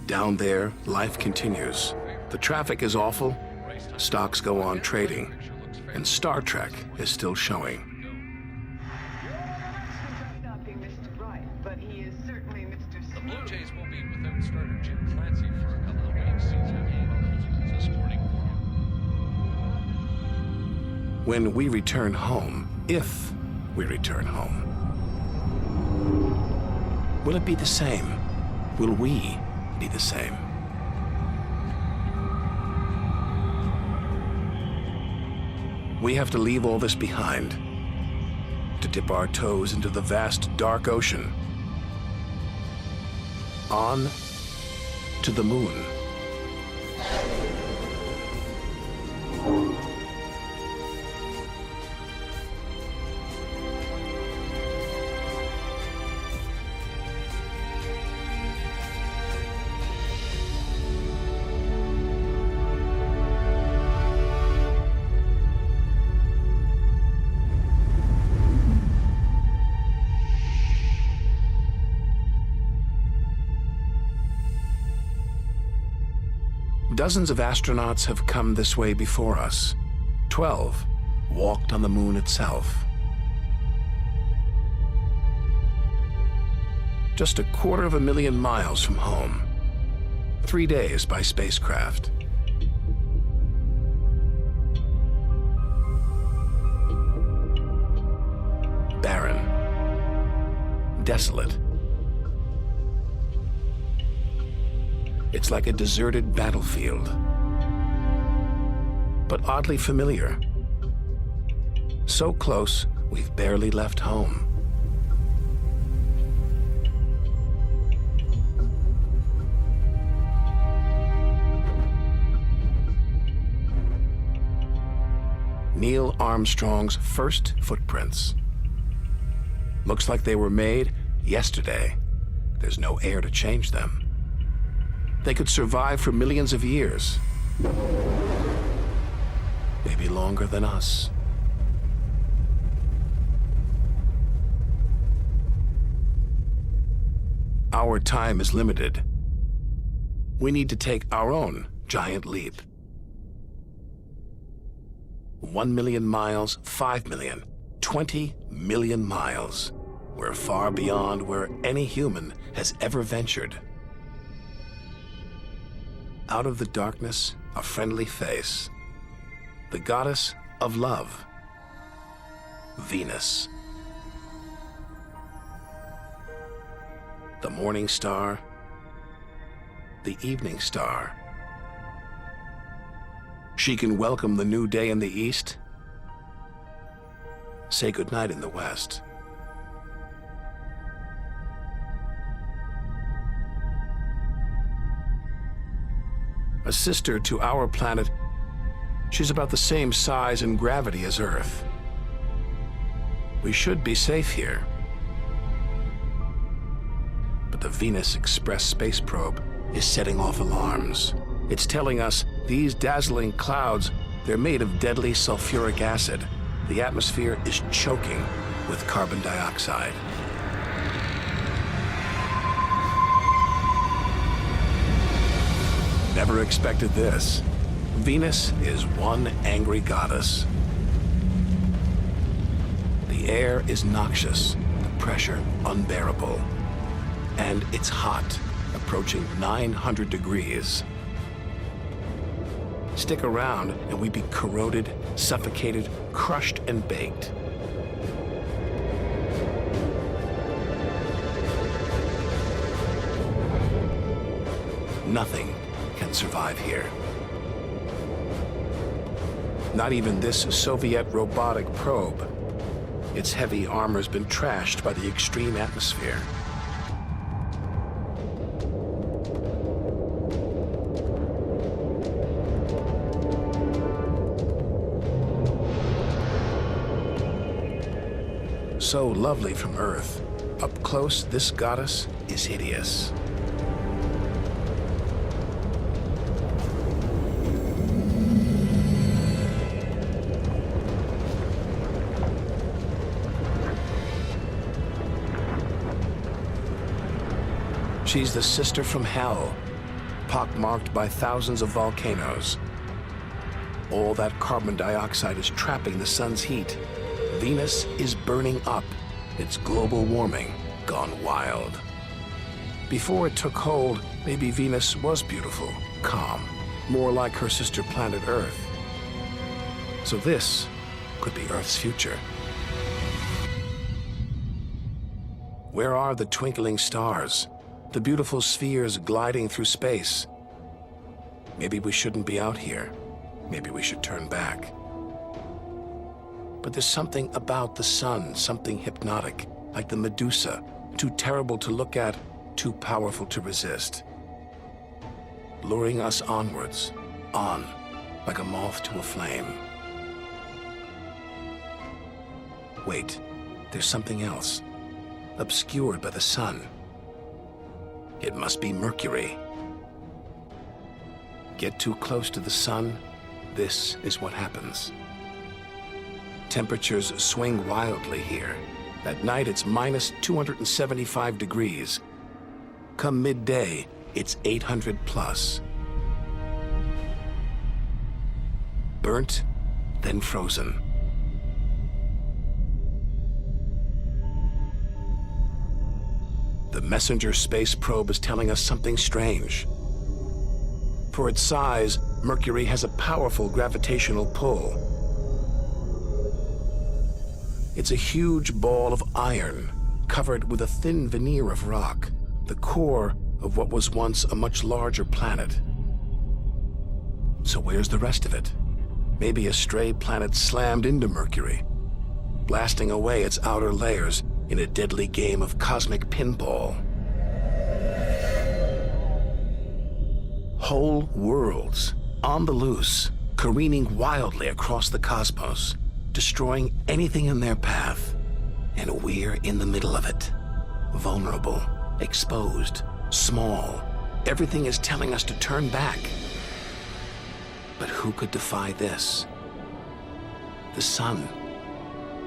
Down there, life continues. The traffic is awful, stocks go on trading, and Star Trek is still showing. The Blue Jays will be without starter Jim Clancy for a couple of weeks. This morning. When we return home, if we return home, will it be the same? Will we be the same? We have to leave all this behind, to dip our toes into the vast dark ocean, on to the moon. Dozens of astronauts have come this way before us. 12 walked on the moon itself. Just 250,000 miles from home. 3 days by spacecraft. Barren. Desolate. It's like a deserted battlefield, but oddly familiar. So close, we've barely left home. Neil Armstrong's first footprints. Looks like they were made yesterday. There's no air to change them. They could survive for millions of years. Maybe longer than us. Our time is limited. We need to take our own giant leap. 1 million miles, 5 million, 20 million miles. We're far beyond where any human has ever ventured. Out of the darkness, a friendly face. The goddess of love, Venus. The morning star, the evening star. She can welcome the new day in the east, say goodnight in the west. A sister to our planet, she's about the same size and gravity as Earth. We should be safe here. But the Venus Express space probe is setting off alarms. It's telling us these dazzling clouds, they're made of deadly sulfuric acid. The atmosphere is choking with carbon dioxide. Never expected this. Venus is one angry goddess. The air is noxious, the pressure unbearable. And it's hot, approaching 900 degrees. Stick around and we'd be corroded, suffocated, crushed, and baked. Nothing can survive here. Not even this Soviet robotic probe. Its heavy armor's been trashed by the extreme atmosphere. So lovely from Earth. Up close, this goddess is hideous. She's the sister from hell, pockmarked by thousands of volcanoes. All that carbon dioxide is trapping the sun's heat. Venus is burning up. It's global warming gone wild. Before it took hold, maybe Venus was beautiful, calm, more like her sister planet Earth. So this could be Earth's future. Where are the twinkling stars, the beautiful spheres gliding through space? Maybe we shouldn't be out here. Maybe we should turn back. But there's something about the sun, something hypnotic, like the Medusa, too terrible to look at, too powerful to resist. Luring us onwards, on, like a moth to a flame. Wait, there's something else, obscured by the sun. It must be Mercury. Get too close to the sun, this is what happens. Temperatures swing wildly here. At night, it's minus 275 degrees. Come midday, it's 800 plus. Burnt, then frozen. The Messenger space probe is telling us something strange. For its size, Mercury has a powerful gravitational pull. It's a huge ball of iron, covered with a thin veneer of rock, the core of what was once a much larger planet. So where's the rest of it? Maybe a stray planet slammed into Mercury, blasting away its outer layers in a deadly game of cosmic pinball. Whole worlds, on the loose, careening wildly across the cosmos, destroying anything in their path. And we're in the middle of it. Vulnerable, exposed, small. Everything is telling us to turn back. But who could defy this? The sun,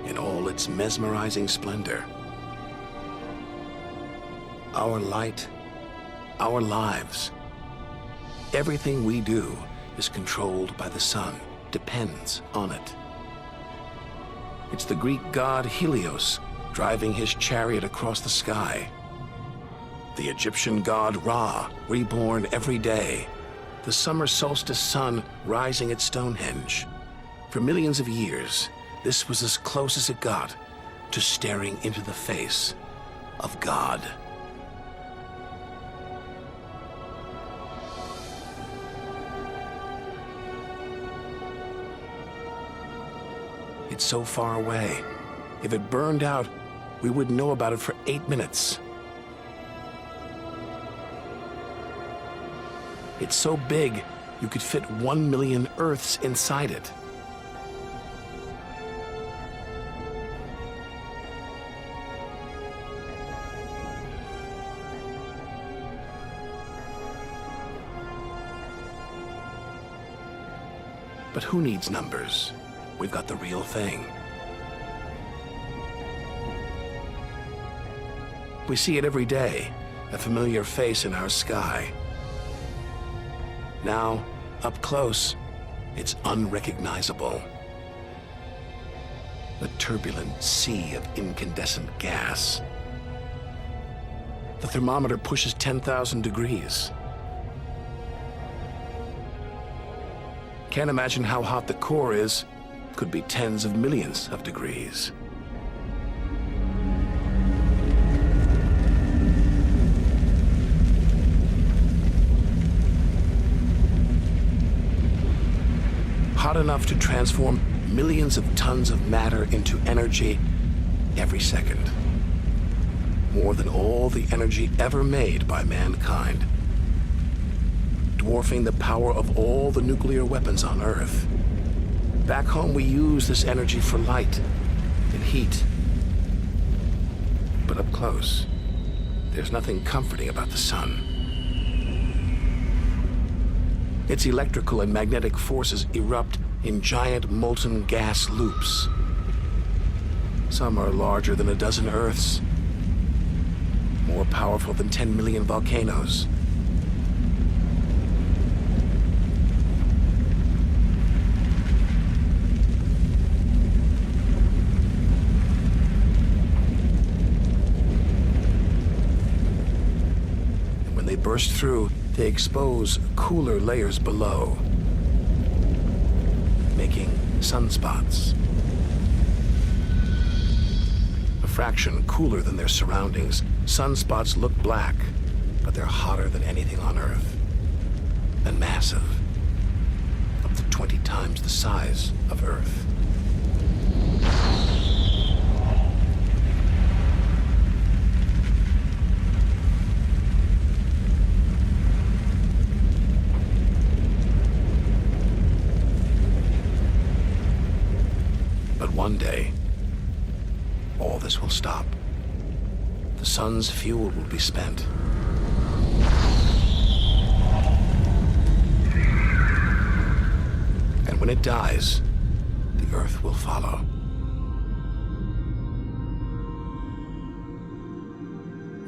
in all its mesmerizing splendor. Our light, our lives. Everything we do is controlled by the sun, depends on it. It's the Greek god Helios driving his chariot across the sky. The Egyptian god Ra, reborn every day. The summer solstice sun rising at Stonehenge. For millions of years, this was as close as it got to staring into the face of God. It's so far away. If it burned out, we wouldn't know about it for 8 minutes. It's so big, you could fit 1 million Earths inside it. But who needs numbers? We've got the real thing. We see it every day, a familiar face in our sky. Now, up close, it's unrecognizable. A turbulent sea of incandescent gas. The thermometer pushes 10,000 degrees. Can't imagine how hot the core is. Could be tens of millions of degrees. Hot enough to transform millions of tons of matter into energy every second. More than all the energy ever made by mankind. Dwarfing the power of all the nuclear weapons on Earth. Back home, we use this energy for light and heat. But up close, there's nothing comforting about the sun. Its electrical and magnetic forces erupt in giant molten gas loops. Some are larger than a dozen Earths, more powerful than 10 million volcanoes. they burst through, they expose cooler layers below, making sunspots. A fraction cooler than their surroundings, sunspots look black, but they're hotter than anything on Earth. And massive. Up to 20 times the size of Earth. But one day, all this will stop. The sun's fuel will be spent. And when it dies, the Earth will follow.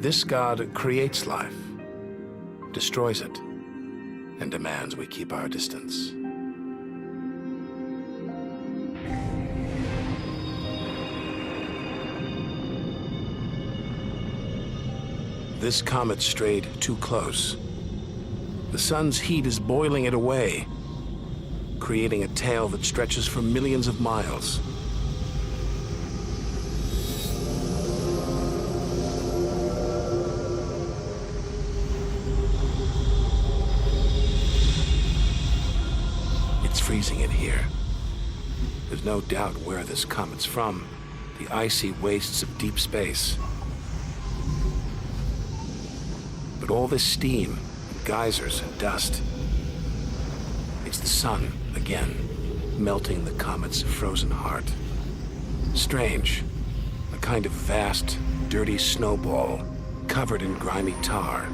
This God creates life, destroys it, and demands we keep our distance. This comet strayed too close. The sun's heat is boiling it away, creating a tail that stretches for millions of miles. It's freezing it here. There's no doubt where this comet's from, the icy wastes of deep space. But all this steam, geysers and dust, it's the sun again, melting the comet's frozen heart. Strange, a kind of vast, dirty snowball covered in grimy tar.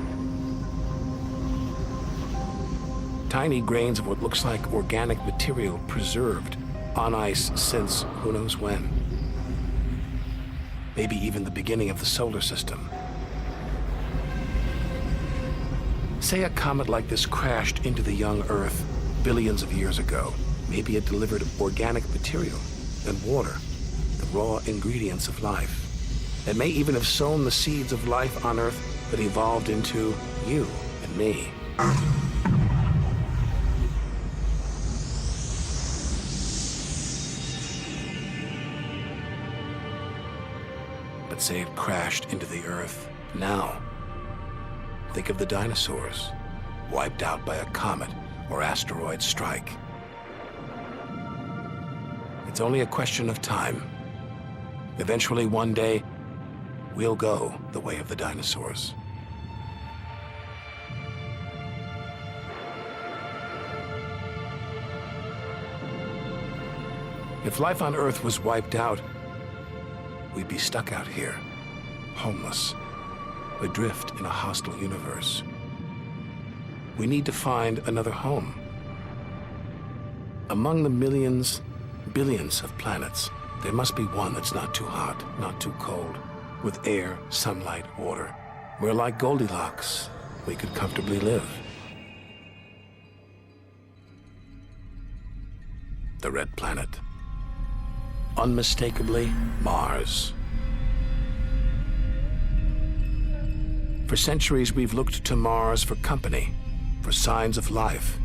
Tiny grains of what looks like organic material preserved on ice since who knows when. Maybe even the beginning of the solar system. Say a comet like this crashed into the young Earth billions of years ago. Maybe it delivered organic material and water, the raw ingredients of life. It may even have sown the seeds of life on Earth that evolved into you and me. But say it crashed into the Earth now. Think of the dinosaurs, wiped out by a comet or asteroid strike. It's only a question of time. Eventually, one day, we'll go the way of the dinosaurs. If life on Earth was wiped out, we'd be stuck out here, homeless, adrift in a hostile universe. We need to find another home. Among the millions, billions of planets, there must be one that's not too hot, not too cold, with air, sunlight, water, where, like Goldilocks, we could comfortably live. The red planet. Unmistakably, Mars. For centuries, we've looked to Mars for company, for signs of life.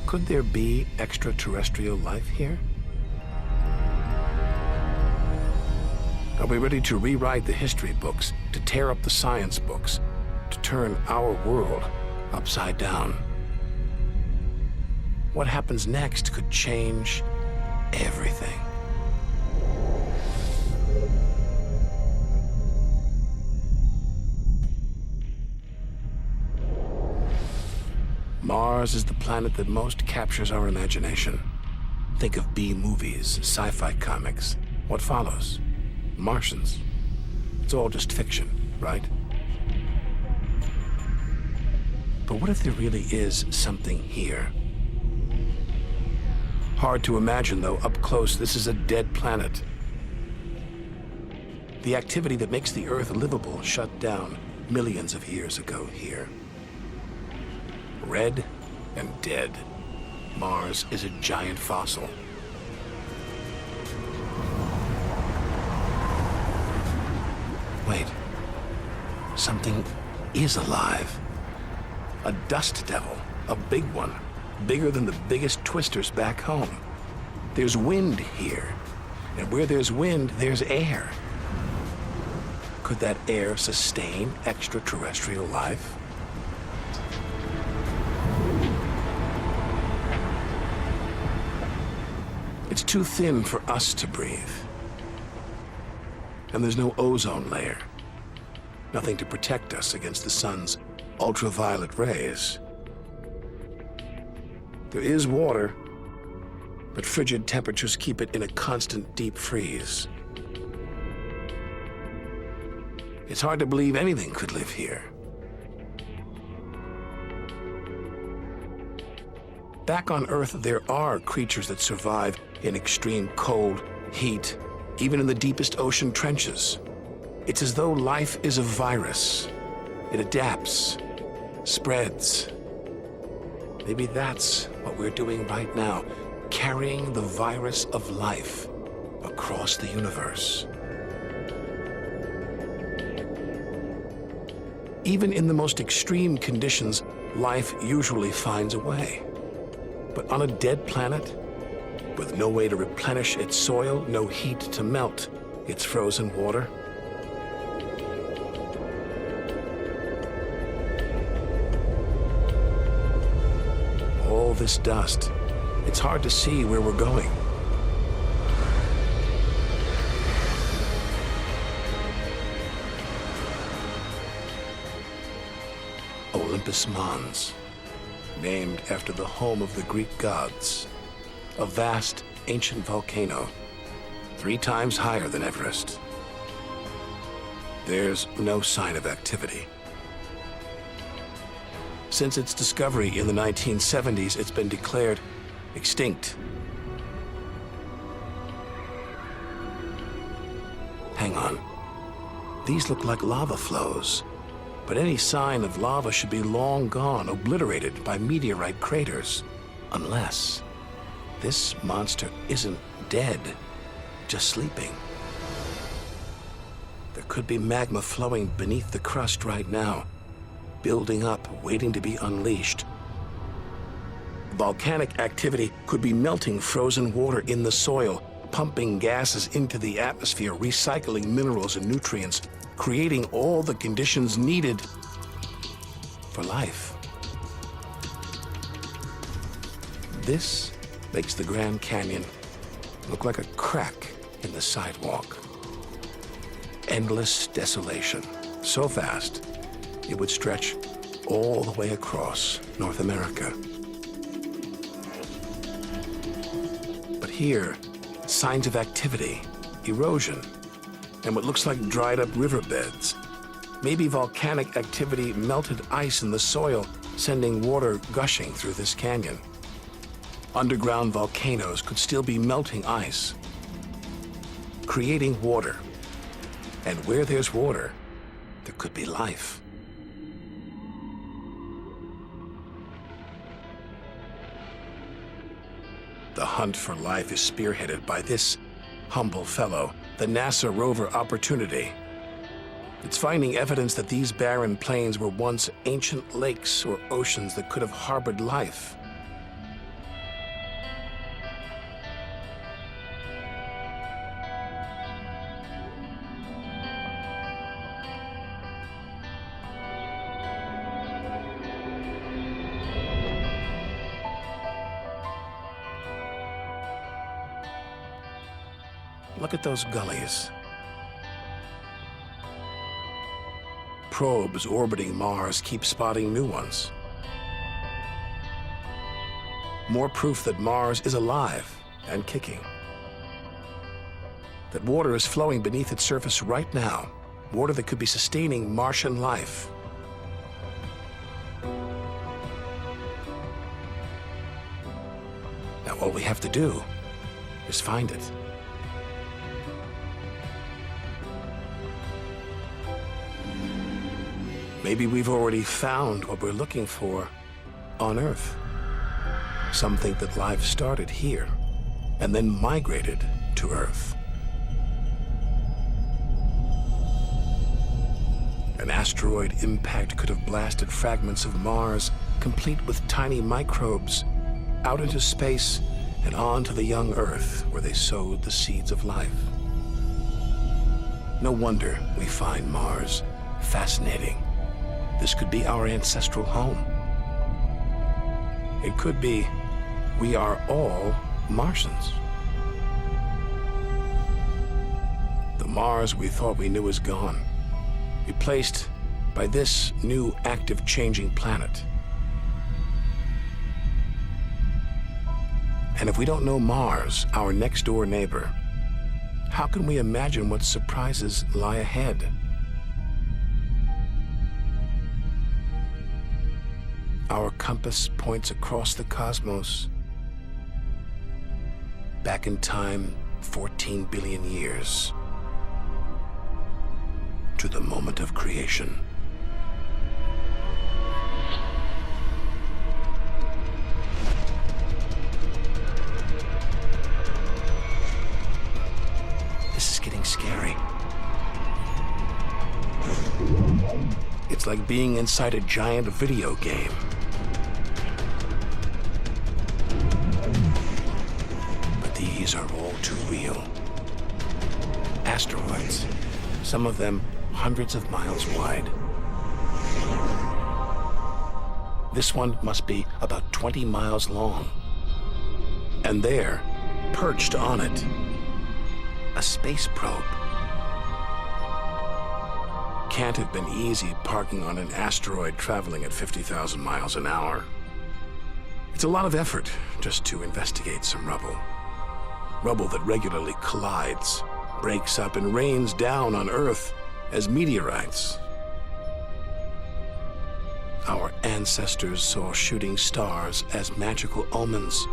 Could there be extraterrestrial life here? Are we ready to rewrite the history books, to tear up the science books, to turn our world upside down? What happens next could change everything. Mars is the planet that most captures our imagination. Think of B-movies, sci-fi comics. What follows? Martians. It's all just fiction, right? But what if there really is something here? Hard to imagine, though, up close. This is a dead planet. The activity that makes the Earth livable shut down millions of years ago here. Red and dead. Mars is a giant fossil. Wait. Something is alive. A dust devil. A big one. Bigger than the biggest twisters back home. There's wind here. And where there's wind, there's air. Could that air sustain extraterrestrial life? It's too thin for us to breathe. And there's no ozone layer. Nothing to protect us against the sun's ultraviolet rays. There is water, but frigid temperatures keep it in a constant deep freeze. It's hard to believe anything could live here. Back on Earth, there are creatures that survive in extreme cold, heat, even in the deepest ocean trenches. It's as though life is a virus. It adapts, spreads. Maybe that's what we're doing right now, carrying the virus of life across the universe. Even in the most extreme conditions, life usually finds a way. But on a dead planet, with no way to replenish its soil, no heat to melt its frozen water, all this dust, it's hard to see where we're going. Olympus Mons, named after the home of the Greek gods, a vast ancient volcano, 3 times higher than Everest. There's no sign of activity. Since its discovery in the 1970s, it's been declared extinct. Hang on. These look like lava flows, but any sign of lava should be long gone, obliterated by meteorite craters. Unless this monster isn't dead, just sleeping. There could be magma flowing beneath the crust right now, building up, waiting to be unleashed. Volcanic activity could be melting frozen water in the soil, pumping gases into the atmosphere, recycling minerals and nutrients, creating all the conditions needed for life. This makes the Grand Canyon look like a crack in the sidewalk. Endless desolation, so vast it would stretch all the way across North America. But here, signs of activity, erosion, and what looks like dried up riverbeds. Maybe volcanic activity melted ice in the soil, sending water gushing through this canyon. Underground volcanoes could still be melting ice, creating water. And where there's water, there could be life. The hunt for life is spearheaded by this humble fellow, the NASA rover Opportunity. It's finding evidence that these barren plains were once ancient lakes or oceans that could have harbored life. Look at those gullies. Probes orbiting Mars keep spotting new ones. More proof that Mars is alive and kicking. That water is flowing beneath its surface right now. Water that could be sustaining Martian life. Now all we have to do is find it. Maybe we've already found what we're looking for on Earth. Some think that life started here and then migrated to Earth. An asteroid impact could have blasted fragments of Mars, complete with tiny microbes, out into space and on to the young Earth, where they sowed the seeds of life. No wonder we find Mars fascinating. This could be our ancestral home. It could be we are all Martians. The Mars we thought we knew is gone, replaced by this new active changing planet. And if we don't know Mars, our next door neighbor, how can we imagine what surprises lie ahead? Our compass points across the cosmos, back in time 14 billion years, to the moment of creation. This is getting scary. It's like being inside a giant video game. But these are all too real. Asteroids, some of them hundreds of miles wide. This one must be about 20 miles long. And there, perched on it, a space probe. Can't have been easy parking on an asteroid traveling at 50,000 miles an hour. It's a lot of effort just to investigate some rubble. Rubble that regularly collides, breaks up, and rains down on Earth as meteorites. Our ancestors saw shooting stars as magical omens,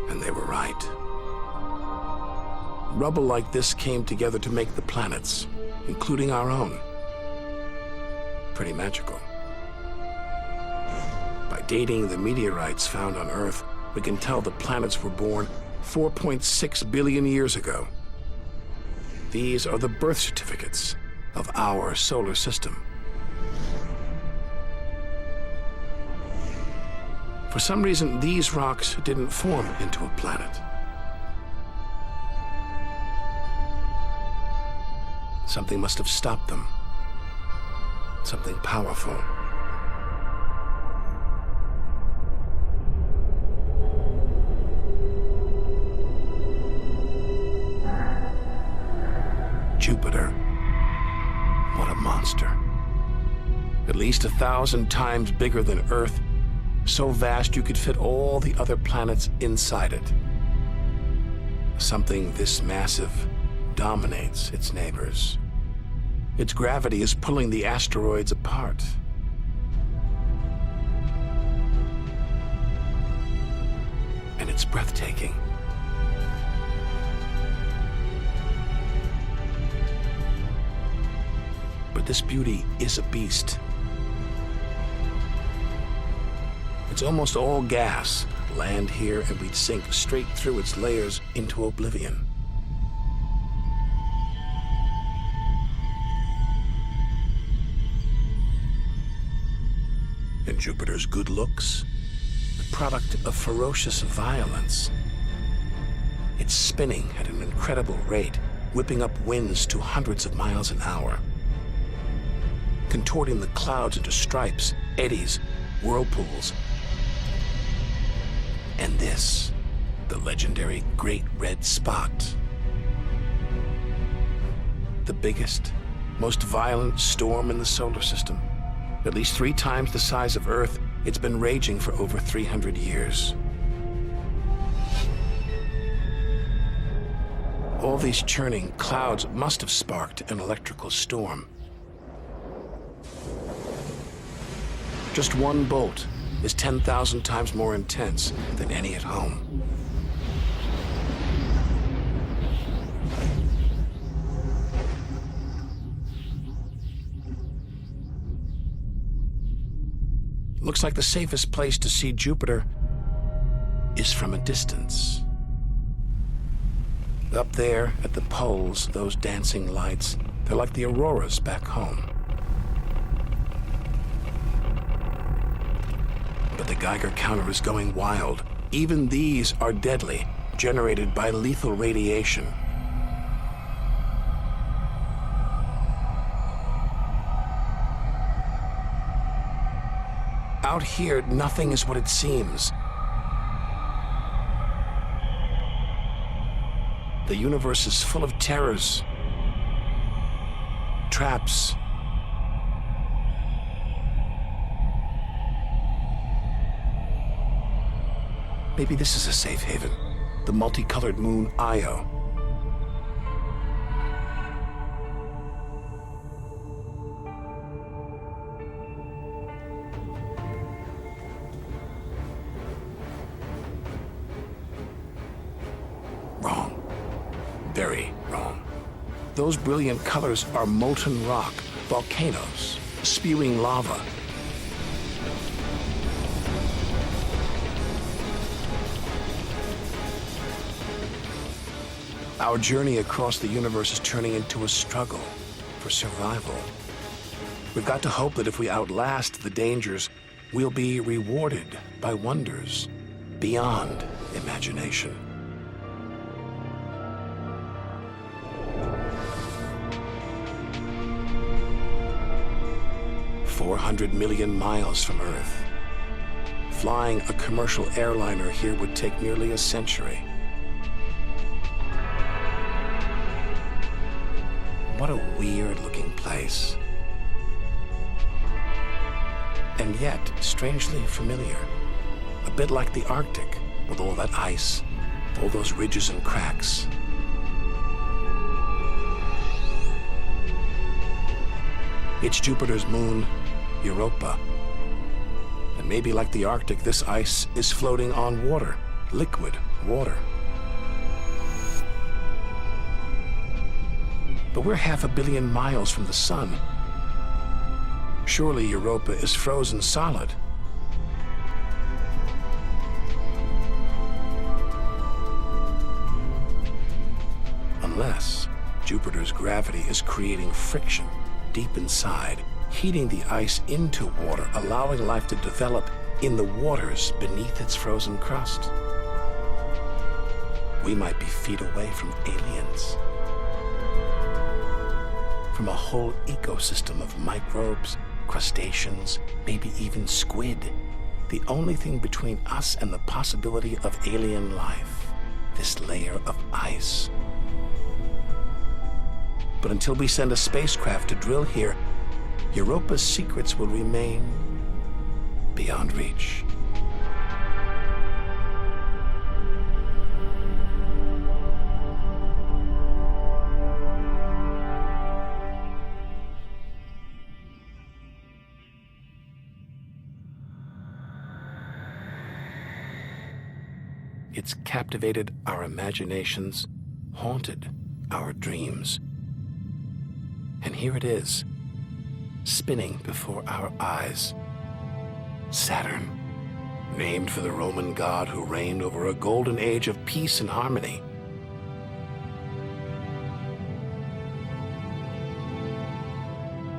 and they were right. Rubble like this came together to make the planets, including our own. Pretty magical. By dating the meteorites found on Earth, we can tell the planets were born 4.6 billion years ago. These are the birth certificates of our solar system. For some reason, these rocks didn't form into a planet. Something must have stopped them. Something powerful. Jupiter. What a monster. At least 1,000 times bigger than Earth, so vast you could fit all the other planets inside it. Something this massive dominates its neighbors. Its gravity is pulling the asteroids apart. And it's breathtaking. But this beauty is a beast. It's almost all gas. Land here and we'd sink straight through its layers into oblivion. And Jupiter's good looks, the product of ferocious violence. It's spinning at an incredible rate, whipping up winds to hundreds of miles an hour, contorting the clouds into stripes, eddies, whirlpools. And this, the legendary Great Red Spot. The biggest, most violent storm in the solar system. At least 3 times the size of Earth, it's been raging for over 300 years. All these churning clouds must have sparked an electrical storm. Just one bolt is 10,000 times more intense than any at home. Looks like the safest place to see Jupiter is from a distance. Up there at the poles, those dancing lights, they're like the auroras back home. But the Geiger counter is going wild. Even these are deadly, generated by lethal radiation. Out here, nothing is what it seems. The universe is full of terrors, traps, maybe this is a safe haven, the multicolored moon Io. Wrong. Very wrong. Those brilliant colors are molten rock, volcanoes, spewing lava. Our journey across the universe is turning into a struggle for survival. We've got to hope that if we outlast the dangers, we'll be rewarded by wonders beyond imagination. "400 million miles from Earth. Flying a commercial airliner here would take nearly a century. What a weird-looking place. And yet, strangely familiar. A bit like the Arctic, with all that ice, all those ridges and cracks. It's Jupiter's moon, Europa. And maybe like the Arctic, this ice is floating on water, liquid water. But we're 500 million miles from the sun. Surely Europa is frozen solid. Unless Jupiter's gravity is creating friction deep inside, heating the ice into water, allowing life to develop in the waters beneath its frozen crust. We might be feet away from aliens. From a whole ecosystem of microbes, crustaceans, maybe even squid. The only thing between us and the possibility of alien life, this layer of ice. But until we send a spacecraft to drill here, Europa's secrets will remain beyond reach. It's captivated our imaginations, haunted our dreams. And here it is, spinning before our eyes. Saturn, named for the Roman god who reigned over a golden age of peace and harmony.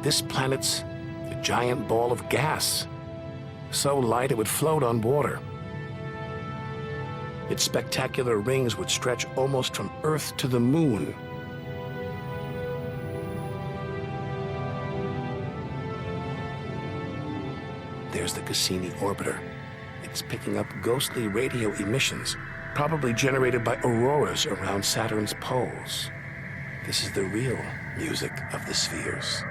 This planet's a giant ball of gas, so light it would float on water. Its spectacular rings would stretch almost from Earth to the moon. There's the Cassini orbiter. It's picking up ghostly radio emissions, probably generated by auroras around Saturn's poles. This is the real music of the spheres.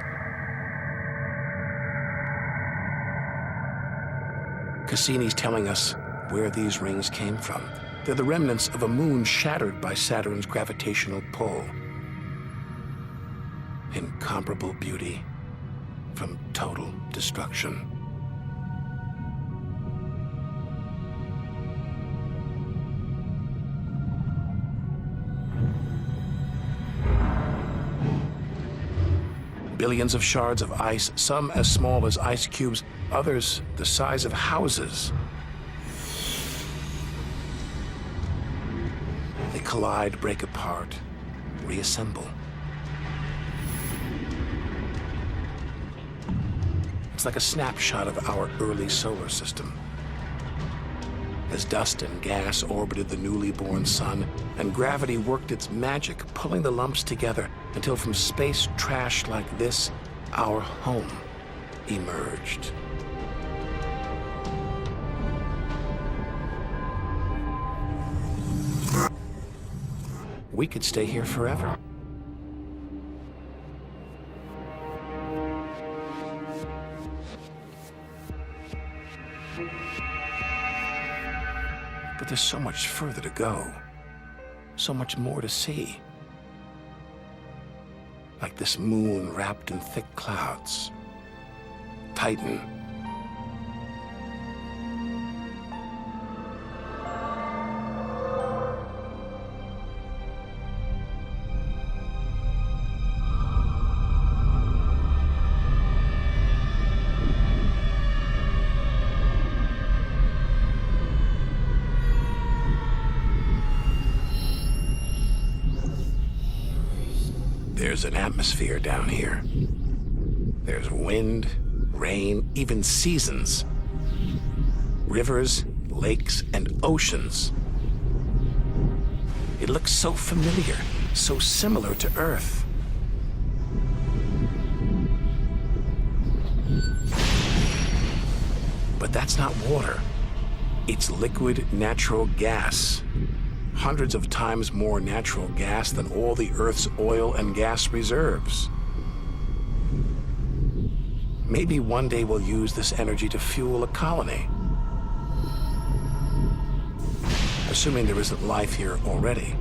Cassini's telling us where these rings came from. They're the remnants of a moon shattered by Saturn's gravitational pull. Incomparable beauty from total destruction. Billions of shards of ice, some as small as ice cubes, others the size of houses. They collide, break apart, reassemble. It's like a snapshot of our early solar system. as dust and gas orbited the newly born sun, and gravity worked its magic, pulling the lumps together until from space trash like this, our home emerged. We could stay here forever. But there's so much further to go, so much more to see. Like this moon wrapped in thick clouds. Titan. There's an atmosphere down here. There's wind, rain, even seasons. Rivers, lakes, and oceans. It looks so familiar, so similar to Earth. But that's not water. It's liquid natural gas. Hundreds of times more natural gas than all the Earth's oil and gas reserves. Maybe one day we'll use this energy to fuel a colony. Assuming there isn't life here already.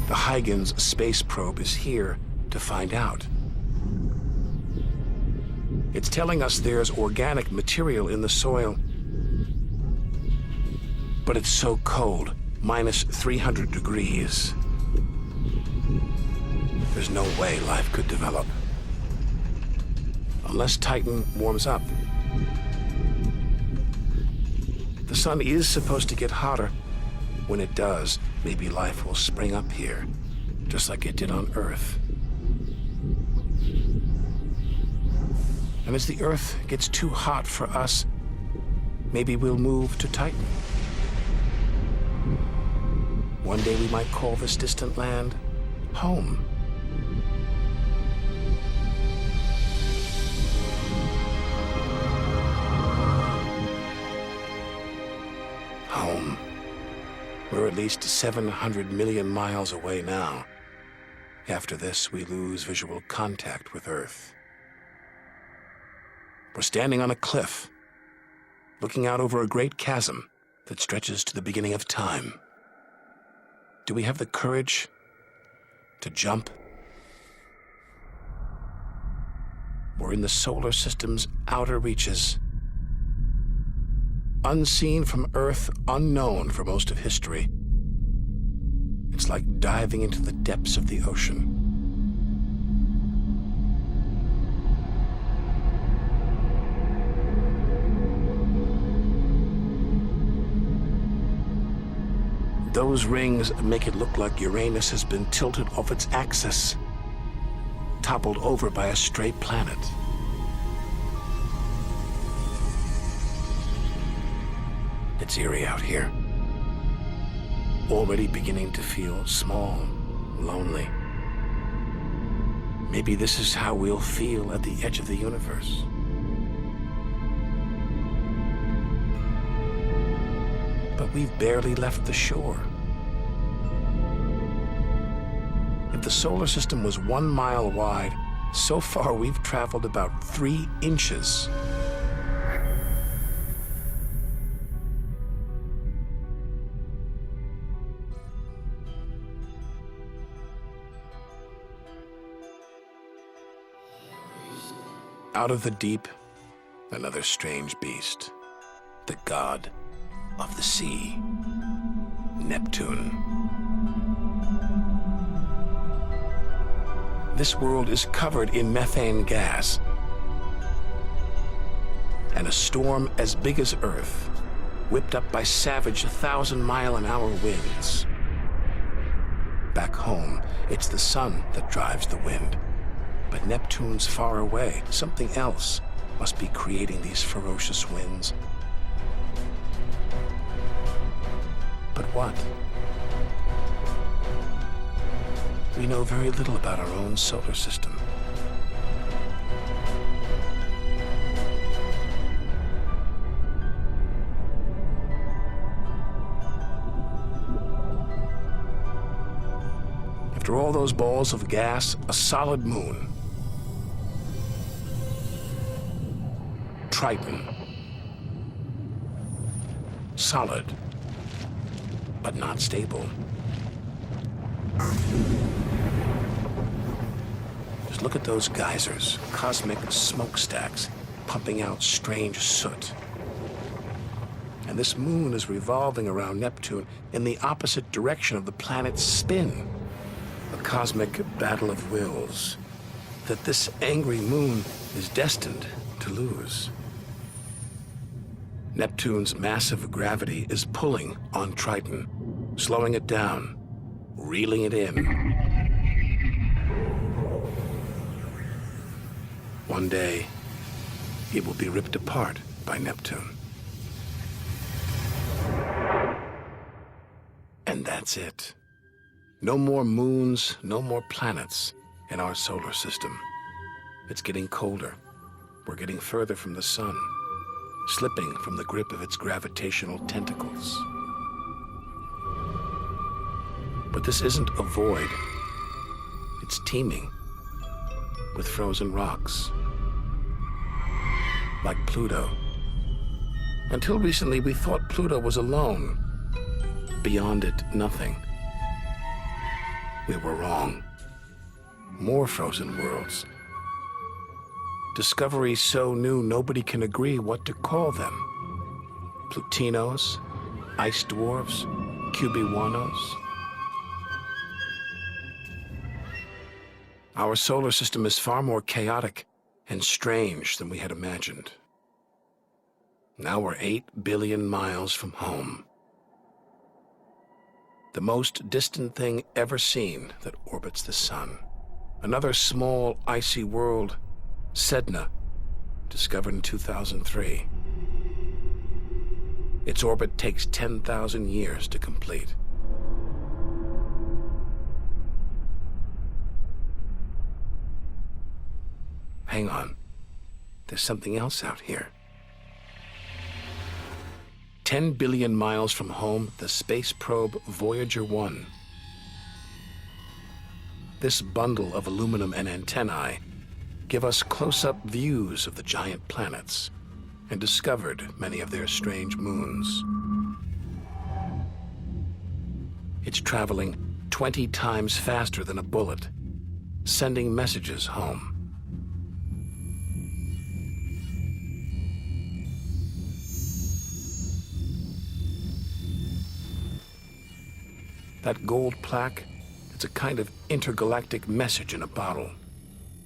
The Huygens space probe is here to find out. It's telling us there's organic material in the soil, but it's so cold, minus 300 degrees. There's no way life could develop. Unless Titan warms up. The sun is supposed to get hotter. When it does, maybe life will spring up here, just like it did on Earth. And as the Earth gets too hot for us, maybe we'll move to Titan. One day we might call this distant land home. Home. We're at least 700 million miles away now. After this, we lose visual contact with Earth. We're standing on a cliff, looking out over a great chasm that stretches to the beginning of time. Do we have the courage to jump? We're in the solar system's outer reaches. Unseen from Earth, unknown for most of history. It's like diving into the depths of the ocean. Those rings make it look like Uranus has been tilted off its axis, toppled over by a stray planet. It's eerie out here. Already beginning to feel small, lonely. Maybe this is how we'll feel at the edge of the universe. But we've barely left the shore. If the solar system was 1 mile wide, so far we've traveled about 3 inches. Out of the deep, another strange beast, the god of the sea, Neptune. This world is covered in methane gas, and a storm as big as Earth, whipped up by savage 1,000-mile-an-hour winds. Back home, it's the sun that drives the wind. But Neptune's far away. Something else must be creating these ferocious winds. But what? We know very little about our own solar system. After all those balls of gas, a solid moon. Triton. Solid, but not stable. Just look at those geysers, cosmic smokestacks, pumping out strange soot. And this moon is revolving around Neptune in the opposite direction of the planet's spin. A cosmic battle of wills that this angry moon is destined to lose. Neptune's massive gravity is pulling on Triton, slowing it down, reeling it in. One day, it will be ripped apart by Neptune. And that's it. No more moons, no more planets in our solar system. It's getting colder. We're getting further from the sun, slipping from the grip of its gravitational tentacles. But this isn't a void. It's teeming with frozen rocks, like Pluto. Until recently, we thought Pluto was alone. Beyond it, nothing. We were wrong. More frozen worlds. Discoveries so new nobody can agree what to call them. Plutinos, ice dwarfs, cubiwanos. Our solar system is far more chaotic and strange than we had imagined. Now we're 8 billion miles from home. The most distant thing ever seen that orbits the sun. Another small, icy world, Sedna, discovered in 2003. Its orbit takes 10,000 years to complete. Hang on. There's something else out here. 10 billion miles from home, the space probe Voyager 1. This bundle of aluminum and antennae give us close-up views of the giant planets and discovered many of their strange moons. It's traveling 20 times faster than a bullet, sending messages home. That gold plaque, it's a kind of intergalactic message in a bottle.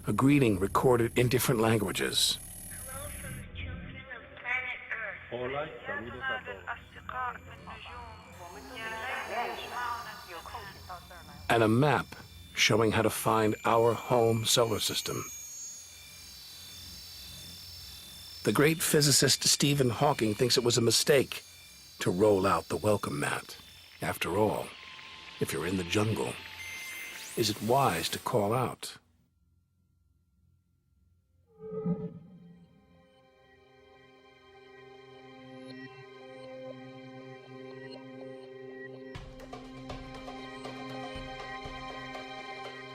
A greeting recorded in different languages. Hello from the children of planet Earth. And a map showing how to find our home solar system. The great physicist Stephen Hawking thinks it was a mistake to roll out the welcome mat. After all, if you're in the jungle, is it wise to call out?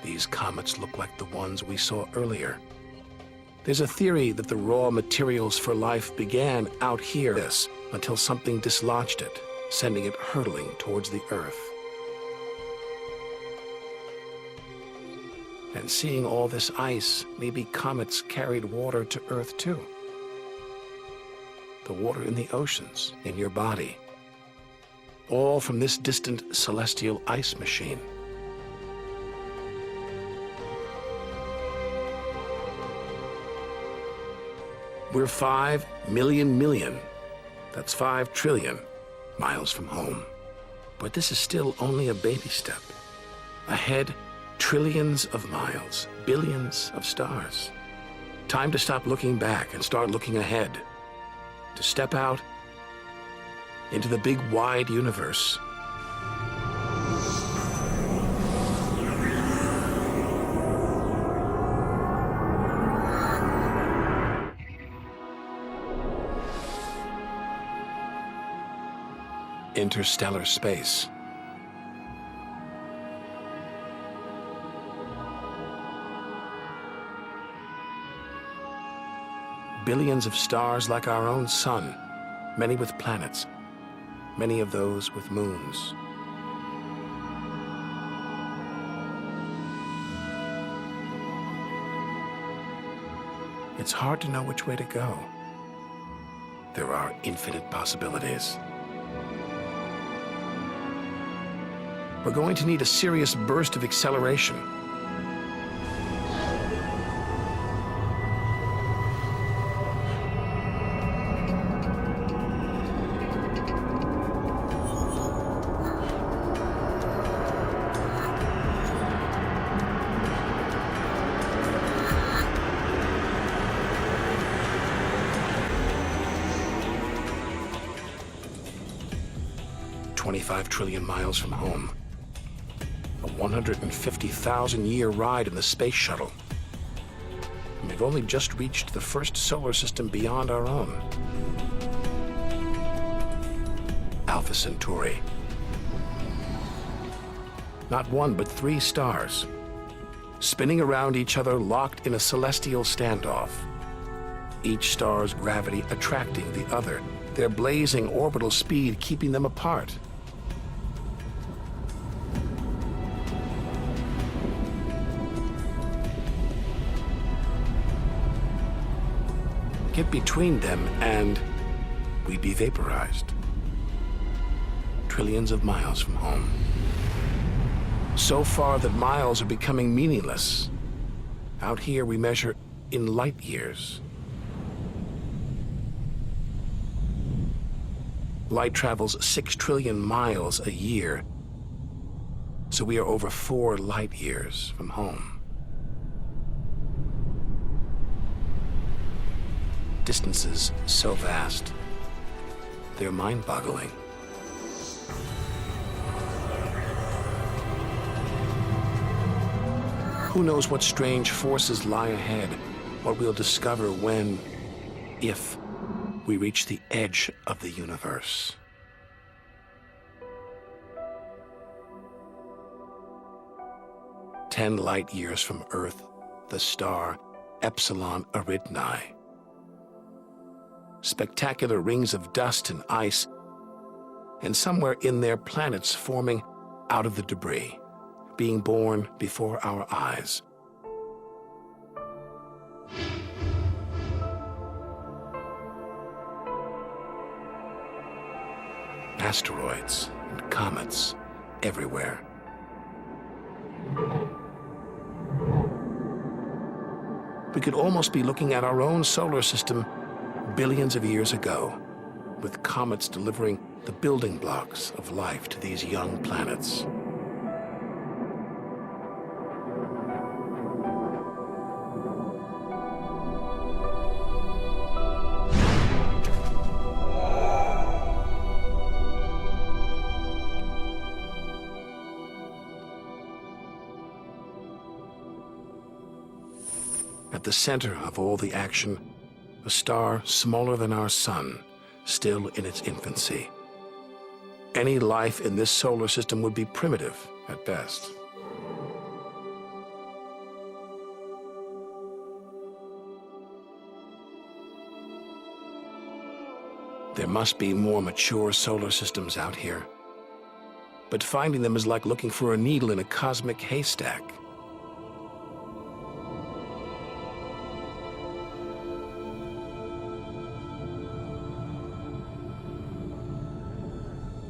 These comets look like the ones we saw earlier. There's a theory that the raw materials for life began out here until something dislodged it, sending it hurtling towards the Earth. And seeing all this ice, maybe comets carried water to Earth too. The water in the oceans, in your body. All from this distant celestial ice machine. We're 5 million, that's 5 trillion miles from home. But this is still only a baby step. Ahead, Trillions of miles, billions of stars. Time to stop looking back and start looking ahead. To step out into the big, wide universe. Interstellar space. Billions of stars like our own sun, many with planets, many of those with moons. It's hard to know which way to go. There are infinite possibilities. We're going to need a serious burst of acceleration. $25 trillion miles from home. A 150,000-year ride in the space shuttle. And we've only just reached the first solar system beyond our own. Alpha Centauri. Not one, but 3 stars, spinning around each other, locked in a celestial standoff. Each star's gravity attracting the other, their blazing orbital speed keeping them apart. Get between them and we'd be vaporized. Trillions of miles from home. So far that miles are becoming meaningless. Out here we measure in light years. Light travels 6 trillion miles a year, so we are over 4 light years from home. Distances so vast, they're mind-boggling. Who knows what strange forces lie ahead, what we'll discover when, if, we reach the edge of the universe. Ten light years from Earth, the star Epsilon Eridani. Spectacular rings of dust and ice, and somewhere in there planets forming out of the debris, being born before our eyes. Asteroids and comets everywhere. We could almost be looking at our own solar system billions of years ago, with comets delivering the building blocks of life to these young planets. At the center of all the action, a star smaller than our sun, still in its infancy. Any life in this solar system would be primitive at best. There must be more mature solar systems out here, but finding them is like looking for a needle in a cosmic haystack.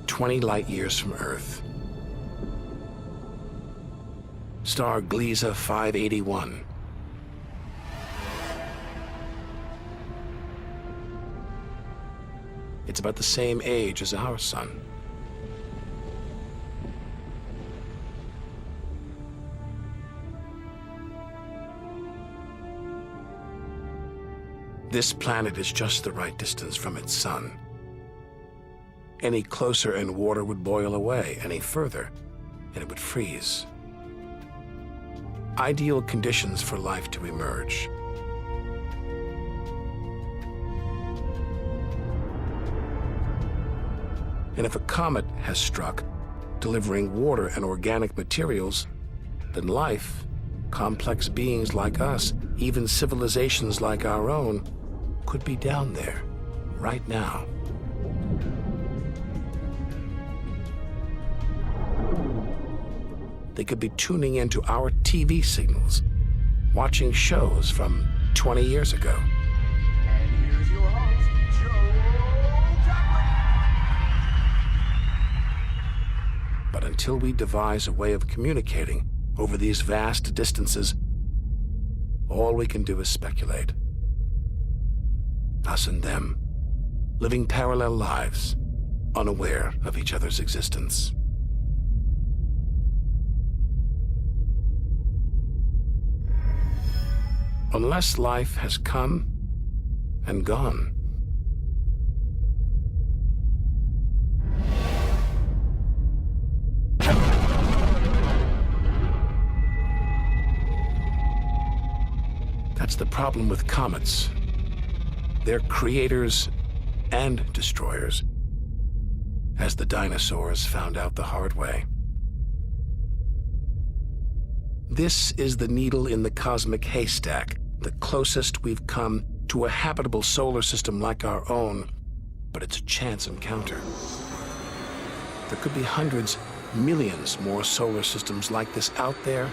"20 light years from Earth. Star Gliese 581. It's about the same age as our sun. This planet is just the right distance from its sun. Any closer and water would boil away, any further, and it would freeze. Ideal conditions for life to emerge. And if a comet has struck, delivering water and organic materials, then life, complex beings like us, even civilizations like our own, could be down there, right now. They could be tuning into our TV signals, watching shows from 20 years ago. And here's your host, Joe Jackman. But until we devise a way of communicating over these vast distances, all we can do is speculate. Us and them, living parallel lives, unaware of each other's existence. Unless life has come and gone. That's the problem with comets. They're creators and destroyers, as the dinosaurs found out the hard way. This is the needle in the cosmic haystack, the closest we've come to a habitable solar system like our own, but it's a chance encounter. There could be hundreds, millions more solar systems like this out there,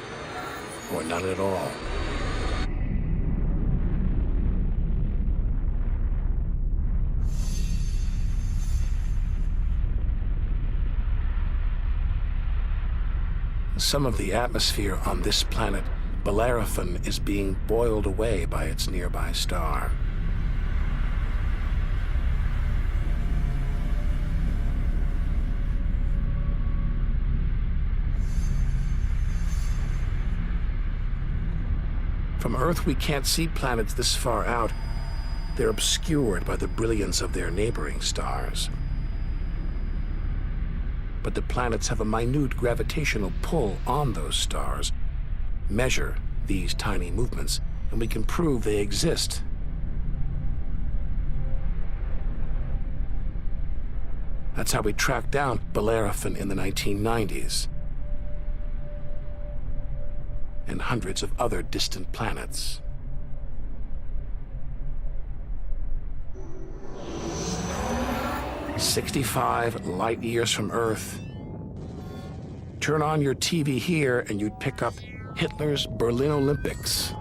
or none at all. Some of the atmosphere on this planet, Bellerophon, is being boiled away by its nearby star. From Earth, we can't see planets this far out. They're obscured by the brilliance of their neighboring stars. But the planets have a minute gravitational pull on those stars. Measure these tiny movements, and we can prove they exist. That's how we tracked down Bellerophon in the 1990s. And hundreds of other distant planets. "65 light years from Earth. Turn on your TV here and you'd pick up Hitler's Berlin Olympics."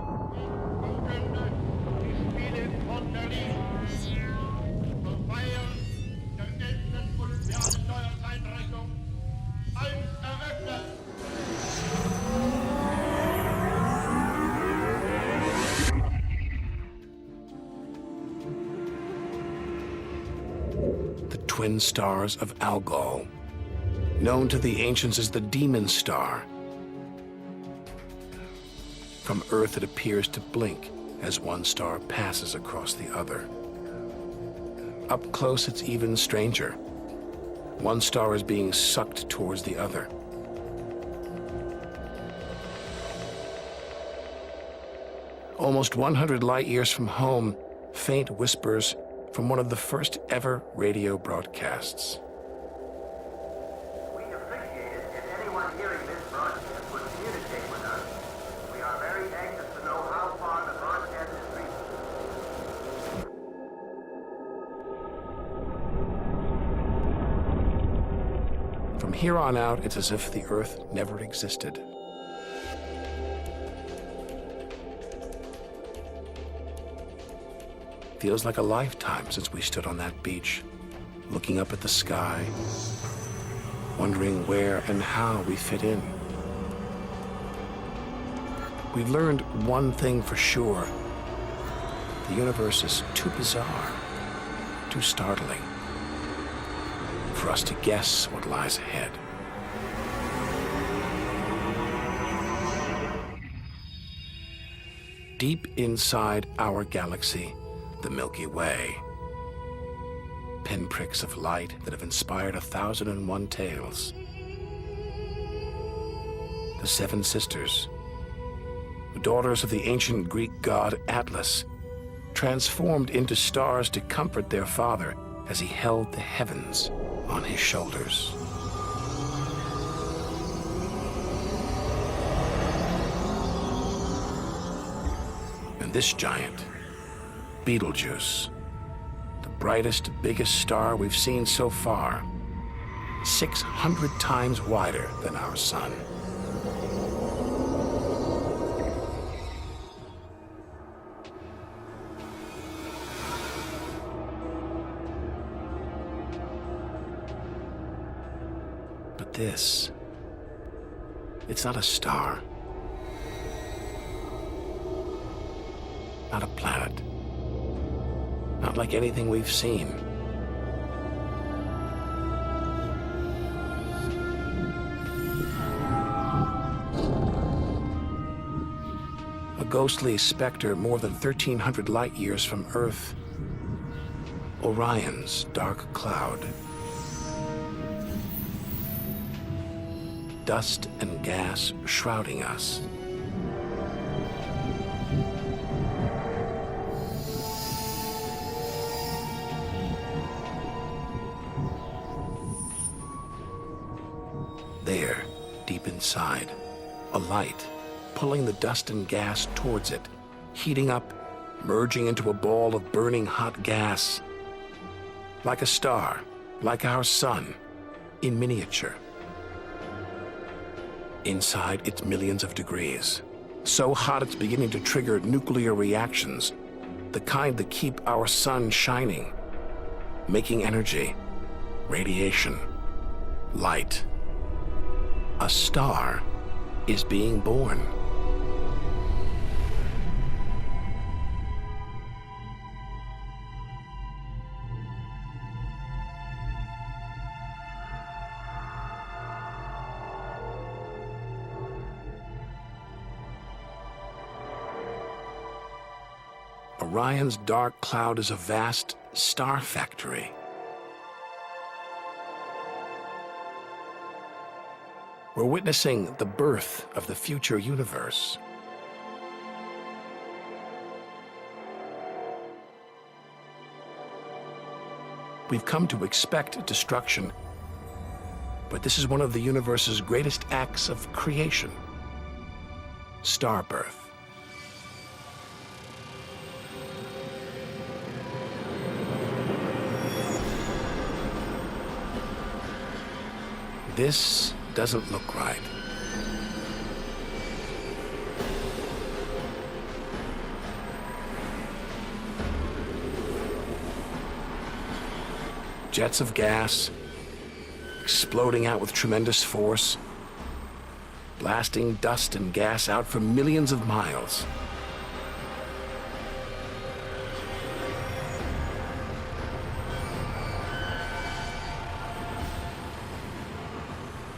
Twin stars of Algol, known to the ancients as the Demon Star. From Earth, it appears to blink as one star passes across the other. Up close, it's even stranger. One star is being sucked towards the other. Almost 100 light years from home, faint whispers from one of the first ever radio broadcasts. We appreciate it if anyone hearing this broadcast would communicate with us. We are very anxious to know how far the broadcast is reaching. From here on out, it's as if the Earth never existed. Feels like a lifetime since we stood on that beach, looking up at the sky, wondering where and how we fit in. We've learned one thing for sure. The universe is too bizarre, too startling, for us to guess what lies ahead. Deep inside our galaxy, the Milky Way. Pinpricks of light that have inspired 1,001 tales. The Seven Sisters, the daughters of the ancient Greek god Atlas, transformed into stars to comfort their father as he held the heavens on his shoulders. And this giant, Betelgeuse, the brightest, biggest star we've seen so far, 600 times wider than our sun. But this, it's not a star, not a planet, not like anything we've seen. A ghostly specter more than 1,300 light years from Earth, Orion's dark cloud. Dust and gas shrouding us. There, deep inside, a light, pulling the dust and gas towards it, heating up, merging into a ball of burning hot gas. Like a star, like our sun, in miniature. Inside, it's millions of degrees. So hot it's beginning to trigger nuclear reactions, the kind that keep our sun shining, making energy, radiation, light. A star is being born. Orion's dark cloud is a vast star factory. We're witnessing the birth of the future universe. We've come to expect destruction, but this is one of the universe's greatest acts of creation: star birth. This doesn't look right. Jets of gas, exploding out with tremendous force, blasting dust and gas out for millions of miles.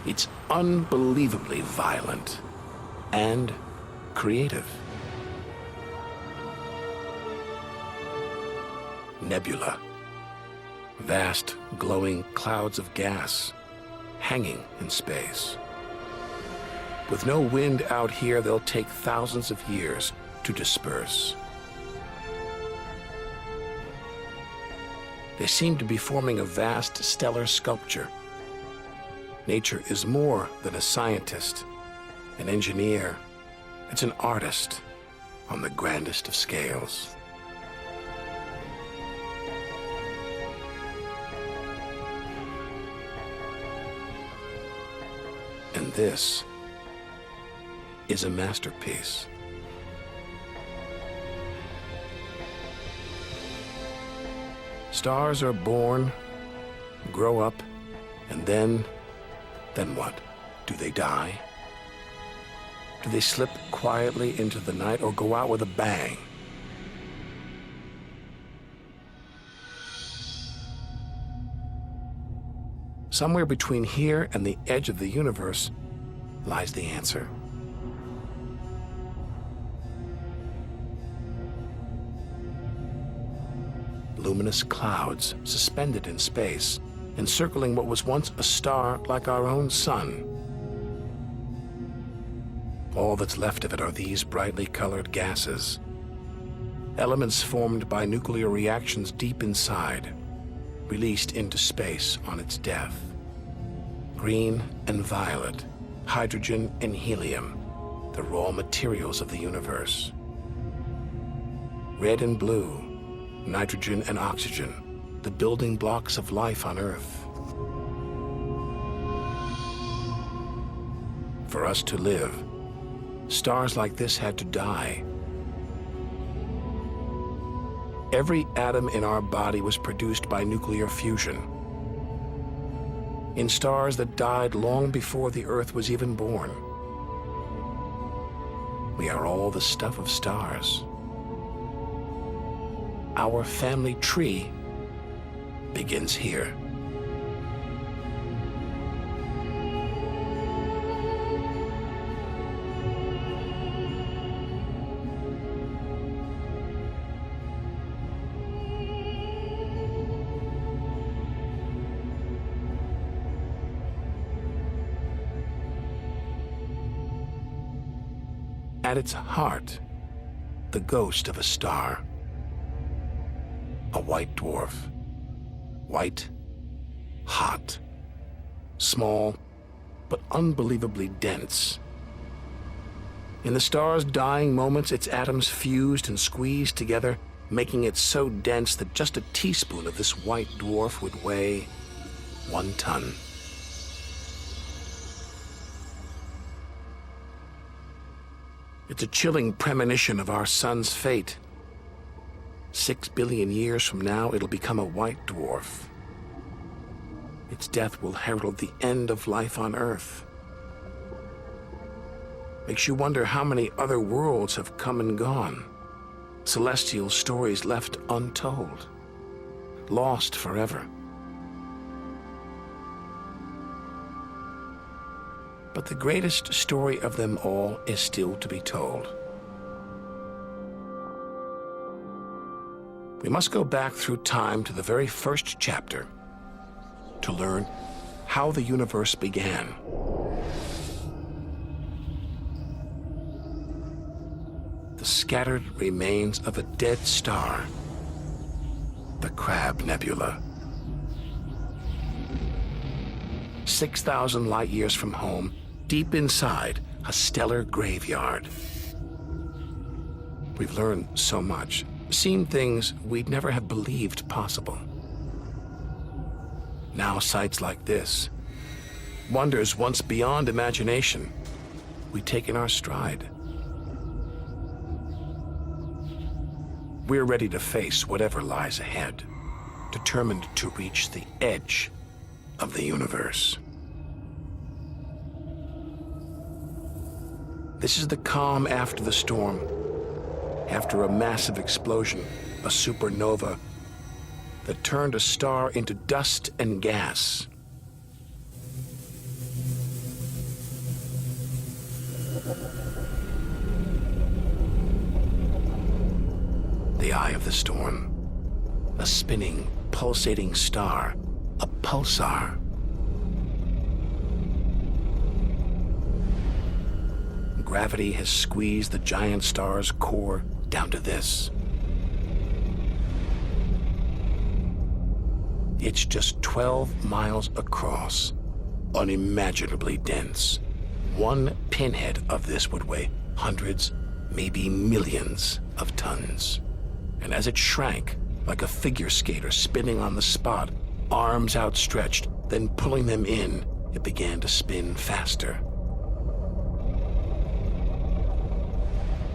It's unbelievably violent and creative. Nebula. Vast, glowing clouds of gas hanging in space. With no wind out here, they'll take thousands of years to disperse. They seem to be forming a vast stellar sculpture. Nature is more than a scientist, an engineer. It's an artist on the grandest of scales. And this is a masterpiece. Stars are born, grow up, and then what? Do they die? Do they slip quietly into the night or go out with a bang? Somewhere between here and the edge of the universe lies the answer. luminous clouds suspended in space, encircling what was once a star like our own sun. All that's left of it are these brightly colored gases, elements formed by nuclear reactions deep inside, released into space on its death. Green and violet, hydrogen and helium, the raw materials of the universe. Red and blue, nitrogen and oxygen, the building blocks of life on Earth. For us to live, stars like this had to die. Every atom in our body was produced by nuclear fusion. In stars that died long before the Earth was even born. We are all the stuff of stars. Our family tree begins here. At its heart, the ghost of a star. A white dwarf. White, hot, small, but unbelievably dense. In the star's dying moments, its atoms fused and squeezed together, making it so dense that just a teaspoon of this white dwarf would weigh 1 ton. It's a chilling premonition of our sun's fate. 6 billion years from now, it'll become a white dwarf. Its death will herald the end of life on Earth. Makes you wonder how many other worlds have come and gone. Celestial stories left untold. Lost forever. But the greatest story of them all is still to be told. We must go back through time to the very first chapter to learn how the universe began. The scattered remains of a dead star, the Crab Nebula. 6,000 light years from home, deep inside a stellar graveyard. We've learned so much, seen things we'd never have believed possible. Now sights like this, wonders once beyond imagination, we take in our stride. We're ready to face whatever lies ahead, determined to reach the edge of the universe. This is the calm after the storm, after a massive explosion, a supernova that turned a star into dust and gas. The eye of the storm, a spinning, pulsating star, a pulsar. Gravity has squeezed the giant star's core down to this. It's just 12 miles across, unimaginably dense. One pinhead of this would weigh hundreds, maybe millions of tons. And as it shrank, like a figure skater spinning on the spot, arms outstretched, then pulling them in, it began to spin faster.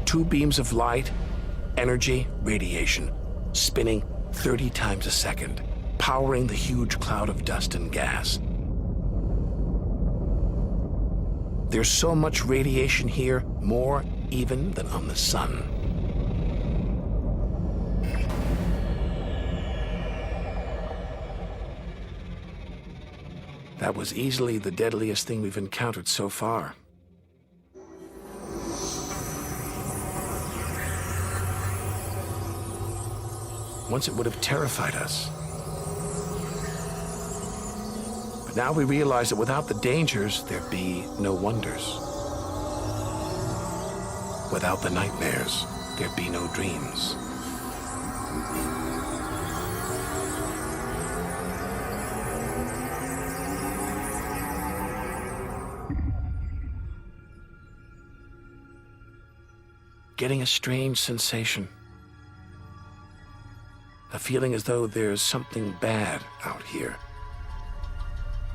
2 beams of light, energy, radiation, spinning 30 times a second, powering the huge cloud of dust and gas. There's so much radiation here, more even than on the sun. That was easily the deadliest thing we've encountered so far. Once it would have terrified us. But now we realize that without the dangers, there'd be no wonders. Without the nightmares, there'd be no dreams. Getting a strange sensation. A feeling as though there's something bad out here.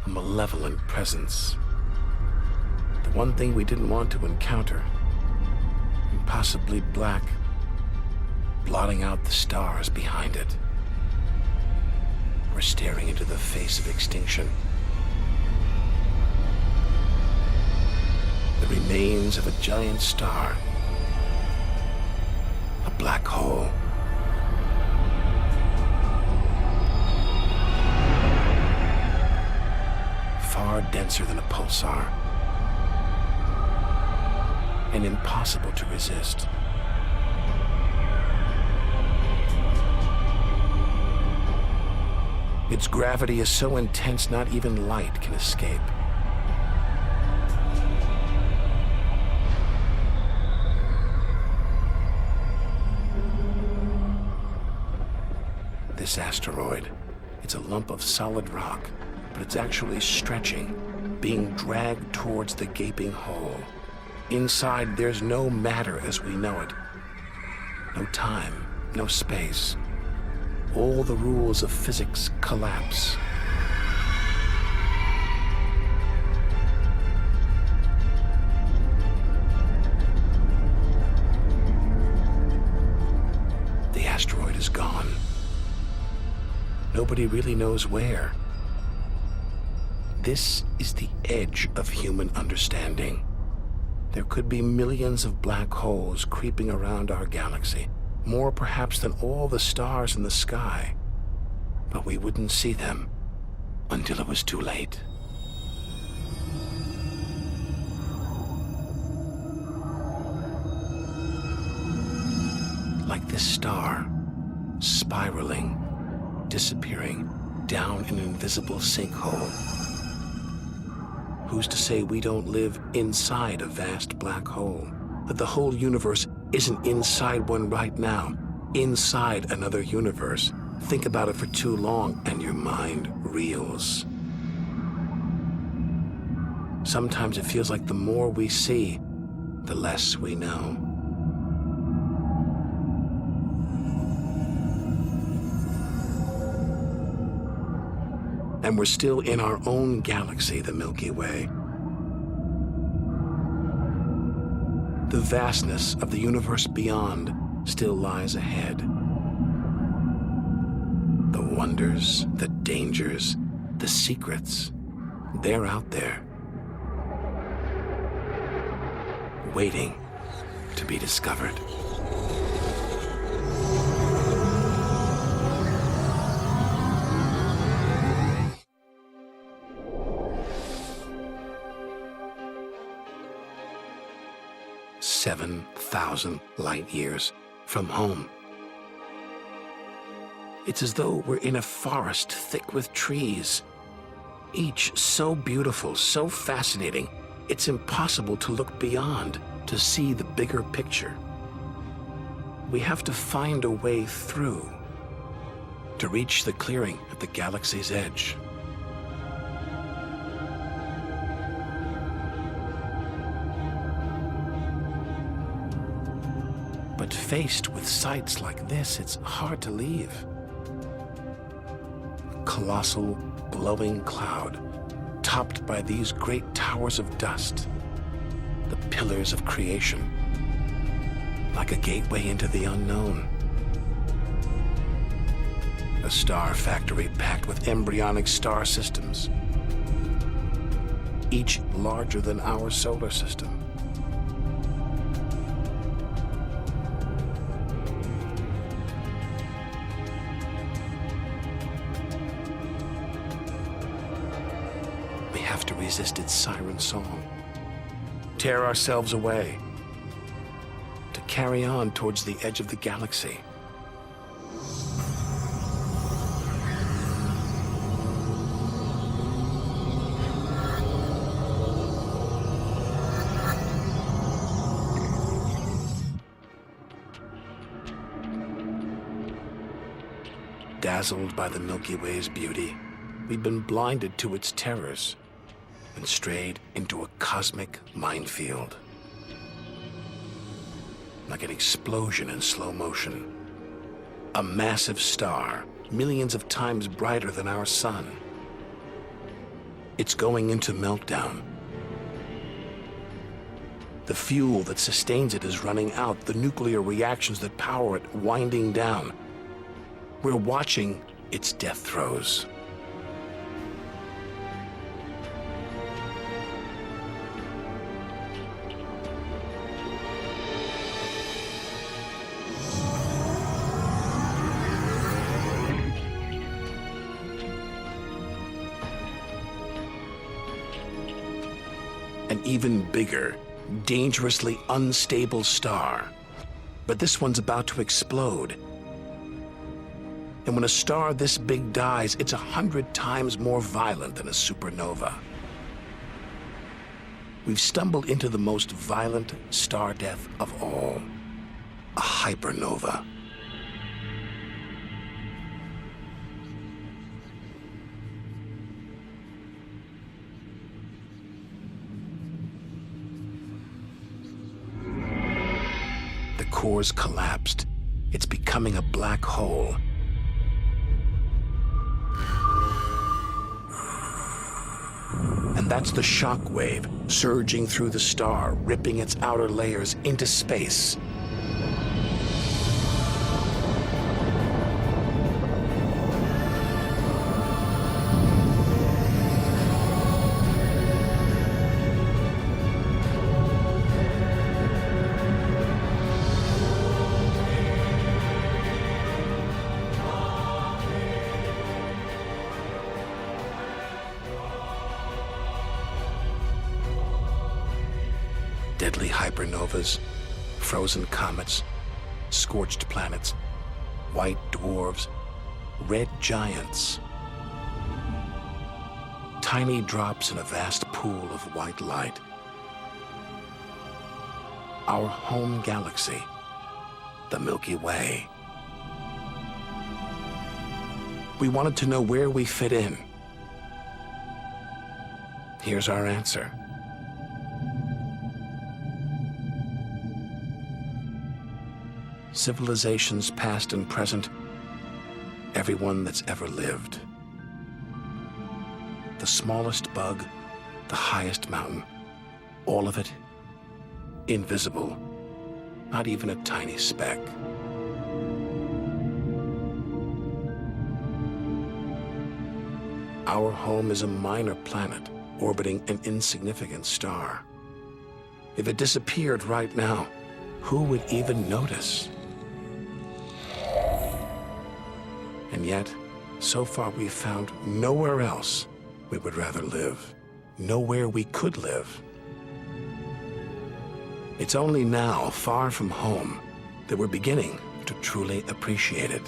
A malevolent presence. The one thing we didn't want to encounter. Impossibly black, blotting out the stars behind it. We're staring into the face of extinction. The remains of a giant star. A black hole. Far denser than a pulsar. And impossible to resist. Its gravity is so intense not even light can escape. This asteroid, it's a lump of solid rock, but it's actually stretching, being dragged towards the gaping hole. Inside, there's no matter as we know it. No time, no space. All the rules of physics collapse. The asteroid is gone. Nobody really knows where. This is the edge of human understanding. There could be millions of black holes creeping around our galaxy, more perhaps than all the stars in the sky. But we wouldn't see them until it was too late. Like this star, spiraling, disappearing down an invisible sinkhole. Who's to say we don't live inside a vast black hole? That the whole universe isn't inside one right now, inside another universe. Think about it for too long and your mind reels. Sometimes it feels like the more we see, the less we know. And we're still in our own galaxy, the Milky Way. The vastness of the universe beyond still lies ahead. The wonders, the dangers, the secrets, they're out there. Waiting to be discovered. "7,000 light years from home." It's as though we're in a forest thick with trees, each so beautiful, so fascinating, it's impossible to look beyond, to see the bigger picture. We have to find a way through, to reach the clearing at the galaxy's edge. But faced with sights like this, it's hard to leave. A colossal, glowing cloud, topped by these great towers of dust, the pillars of creation, like a gateway into the unknown. A star factory packed with embryonic star systems, each larger than our solar system. To resist its siren song, tear ourselves away, to carry on towards the edge of the galaxy. Dazzled by the Milky Way's beauty, we've been blinded to its terrors and strayed into a cosmic minefield. Like an explosion in slow motion. A massive star, millions of times brighter than our sun. It's going into meltdown. The fuel that sustains it is running out, the nuclear reactions that power it winding down. We're watching its death throes. An even bigger, dangerously unstable star. But this one's about to explode. And when a star this big dies, it's 100 times more violent than a supernova. We've stumbled into the most violent star death of all, a hypernova. The core's collapsed. It's becoming a black hole. And that's the shock wave surging through the star, ripping its outer layers into space. Deadly hypernovas, frozen comets, scorched planets, white dwarfs, red giants. Tiny drops in a vast pool of white light. Our home galaxy, the Milky Way. We wanted to know where we fit in. Here's our answer. Civilizations past and present, everyone that's ever lived. The smallest bug, the highest mountain, all of it invisible, not even a tiny speck. Our home is a minor planet orbiting an insignificant star. If it disappeared right now, who would even notice? And yet, so far we've found nowhere else we would rather live, nowhere we could live. It's only now, far from home, that we're beginning to truly appreciate it.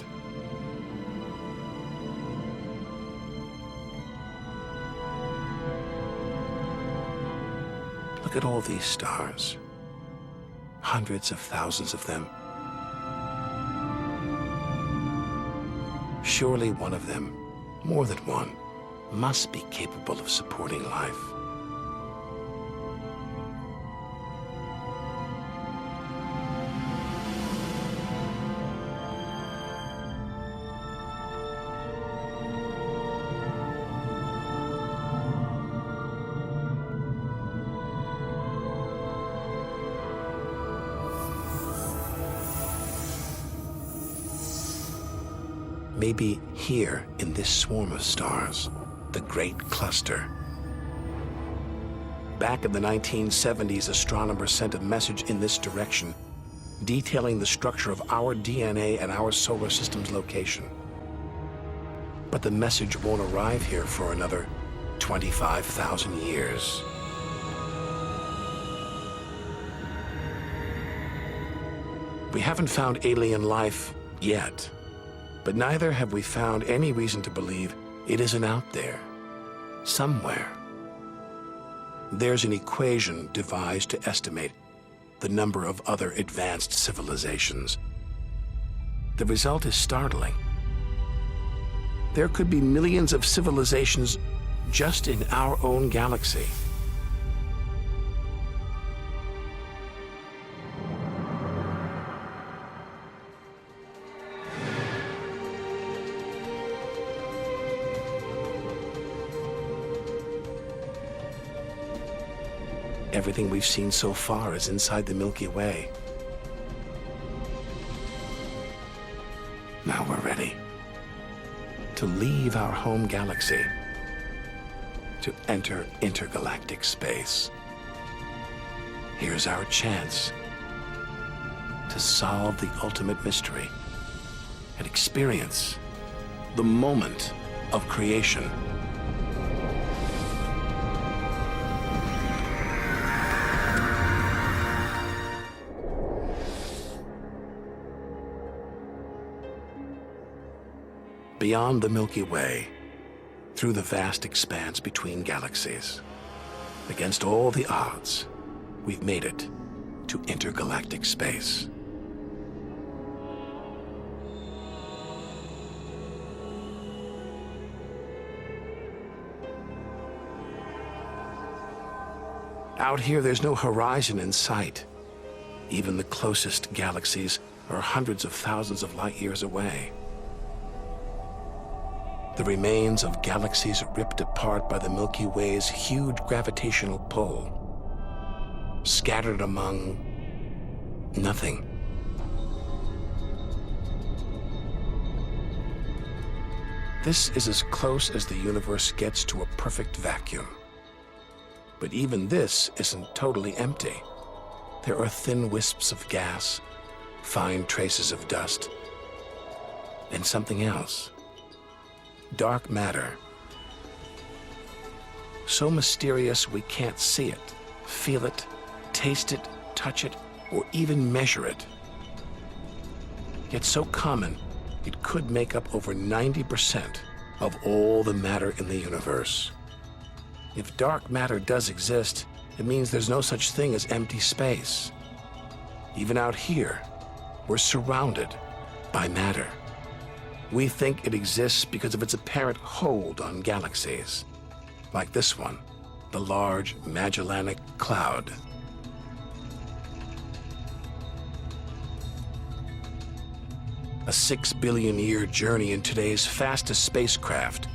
Look at all these stars, hundreds of thousands of them. Surely one of them, more than one, must be capable of supporting life. Maybe here in this swarm of stars, the Great Cluster. Back in the 1970s, astronomers sent a message in this direction, detailing the structure of our DNA and our solar system's location. But the message won't arrive here for another 25,000 years. We haven't found alien life yet. But neither have we found any reason to believe it isn't out there, somewhere. There's an equation devised to estimate the number of other advanced civilizations. The result is startling. there could be millions of civilizations just in our own galaxy. Everything we've seen so far is inside the Milky Way. Now we're ready to leave our home galaxy to enter intergalactic space. Here's our chance to solve the ultimate mystery and experience the moment of creation. Beyond the Milky Way, through the vast expanse between galaxies, against all the odds, we've made it to intergalactic space. Out here, there's no horizon in sight. Even the closest galaxies are hundreds of thousands of light years away. The remains of galaxies ripped apart by the Milky Way's huge gravitational pull, scattered among nothing. This is as close as the universe gets to a perfect vacuum. But even this isn't totally empty. There are thin wisps of gas, fine traces of dust, and something else. Dark matter. So mysterious we can't see it, feel it, taste it, touch it, or even measure it. Yet so common, it could make up over 90% of all the matter in the universe. If dark matter does exist, it means there's no such thing as empty space. Even out here, we're surrounded by matter. We think it exists because of its apparent hold on galaxies, like this one, the Large Magellanic Cloud. A 6 billion-year journey in today's fastest spacecraft,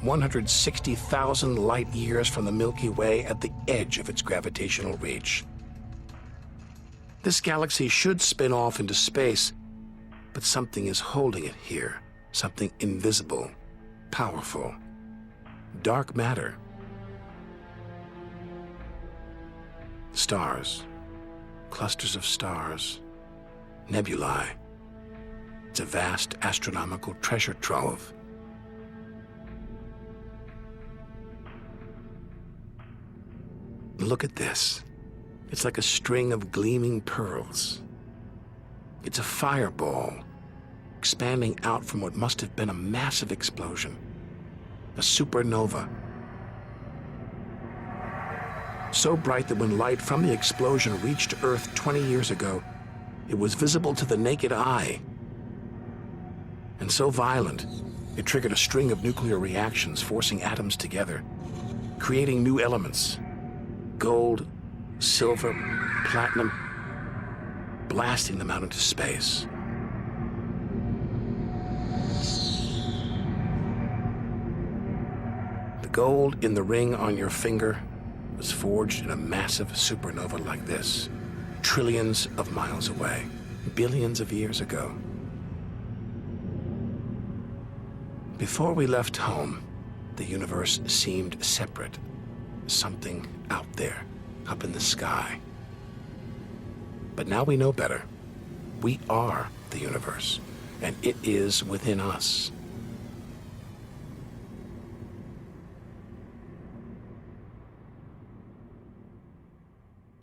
160,000 light years from the Milky Way at the edge of its gravitational reach. This galaxy should spin off into space, but something is holding it here, something invisible, powerful, dark matter. Stars, clusters of stars, nebulae. It's a vast astronomical treasure trove. Look at this. It's like a string of gleaming pearls. It's a fireball, expanding out from what must have been a massive explosion, a supernova. So bright that when light from the explosion reached Earth 20 years ago, it was visible to the naked eye. And so violent, it triggered a string of nuclear reactions, forcing atoms together, creating new elements: gold, silver, platinum, blasting them out into space. The gold in the ring on your finger was forged in a massive supernova like this, trillions of miles away, billions of years ago. Before we left home, the universe seemed separate, something out there, up in the sky. But now we know better. We are the universe, and it is within us.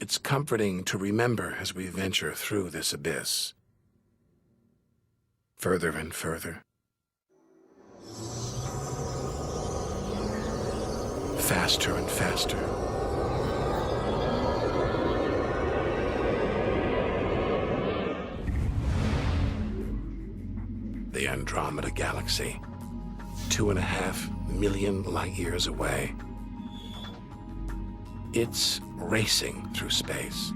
It's comforting to remember as we venture through this abyss. Further and further. Faster and faster. The Andromeda Galaxy, 2.5 million light years away. It's racing through space.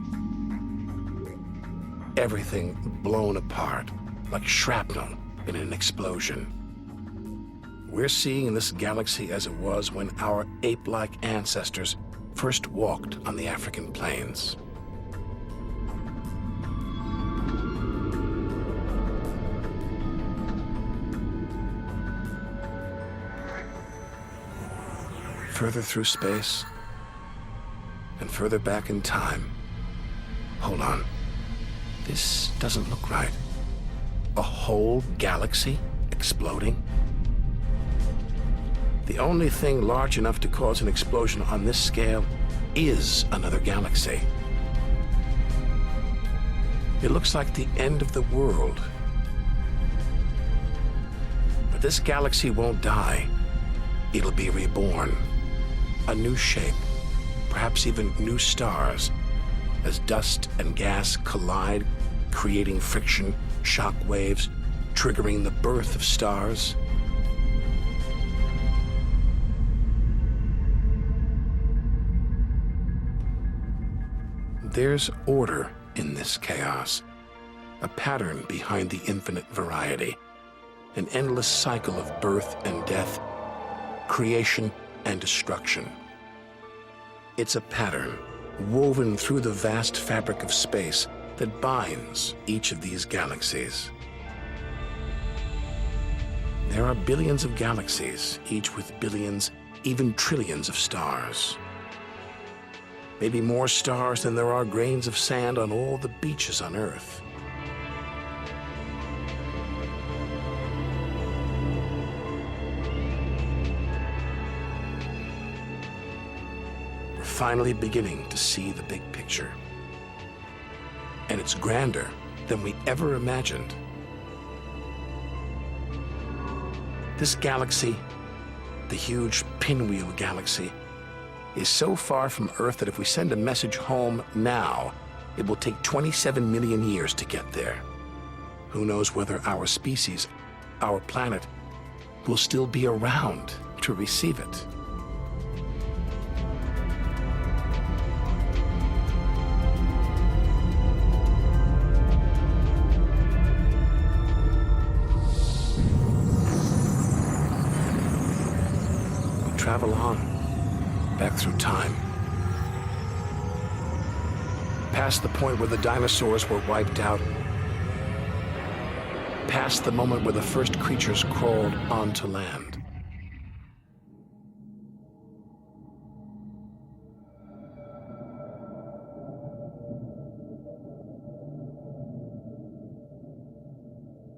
Everything blown apart like shrapnel in an explosion. We're seeing this galaxy as it was when our ape-like ancestors first walked on the African plains. Further through space and further back in time. Hold on. This doesn't look right. A whole galaxy exploding? The only thing large enough to cause an explosion on this scale is another galaxy. It looks like the end of the world. But this galaxy won't die. It'll be reborn. A new shape, perhaps even new stars, as dust and gas collide, creating friction, shock waves, triggering the birth of stars. There's order in this chaos, a pattern behind the infinite variety, an endless cycle of birth and death, creation and destruction. It's a pattern woven through the vast fabric of space that binds each of these galaxies. There are billions of galaxies, each with billions, even trillions of stars. Maybe more stars than there are grains of sand on all the beaches on Earth. We're finally beginning to see the big picture. And it's grander than we ever imagined. This galaxy, the huge Pinwheel Galaxy, is so far from Earth that if we send a message home now, it will take 27 million years to get there. Who knows whether our species, our planet, will still be around to receive it. We travel on. Back through time. Past the point where the dinosaurs were wiped out. Past the moment where the first creatures crawled onto land.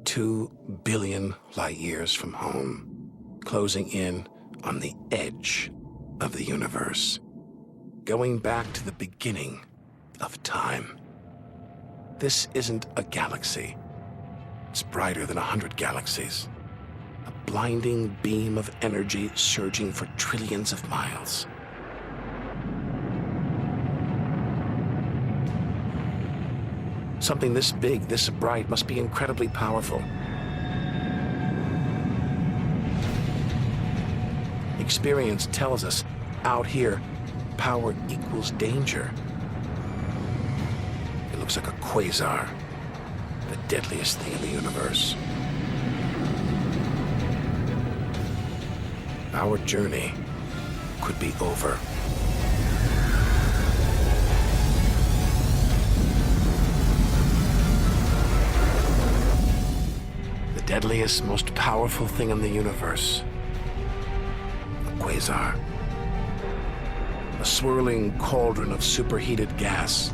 $2 billion light years from home, closing in on the edge of the universe, going back to the beginning of time. This isn't a galaxy. It's brighter than 100 galaxies. A blinding beam of energy surging for trillions of miles. Something this big, this bright, must be incredibly powerful. Experience tells us, out here, power equals danger. It looks like a quasar, the deadliest thing in the universe. Our journey could be over. The deadliest, most powerful thing in the universe. Quasar. A swirling cauldron of superheated gas.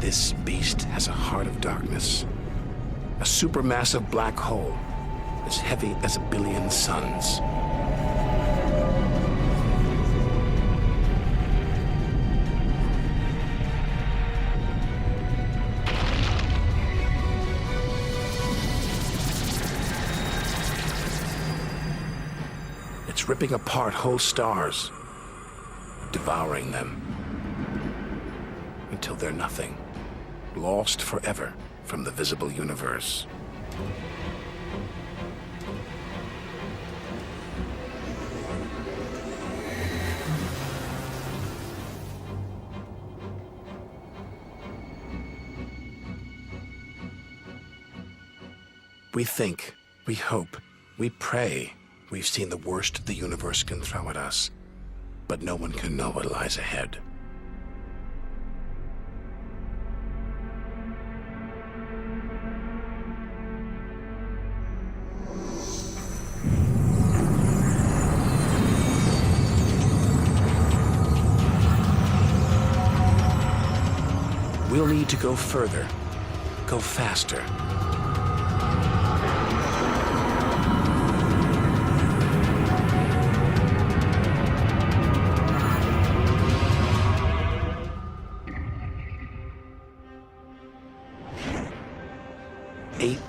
This beast has a heart of darkness. A supermassive black hole as heavy as 1 billion suns. Ripping apart whole stars, devouring them, until they're nothing, lost forever from the visible universe. We think, we hope, we pray we've seen the worst the universe can throw at us, but no one can know what lies ahead. We'll need to go further, go faster.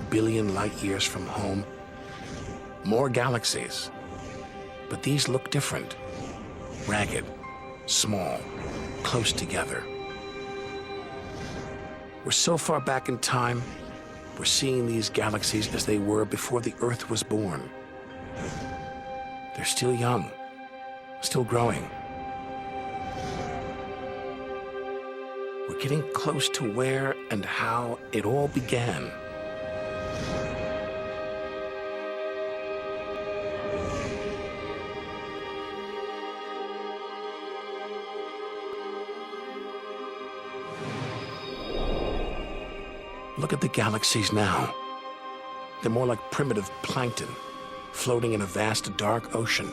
Billion light years from home, more galaxies. But these look different. Ragged, small, close together. We're so far back in time, we're seeing these galaxies as they were before the Earth was born. They're still young, still growing. We're getting close to where and how it all began. Look at the galaxies now. They're more like primitive plankton, floating in a vast dark ocean.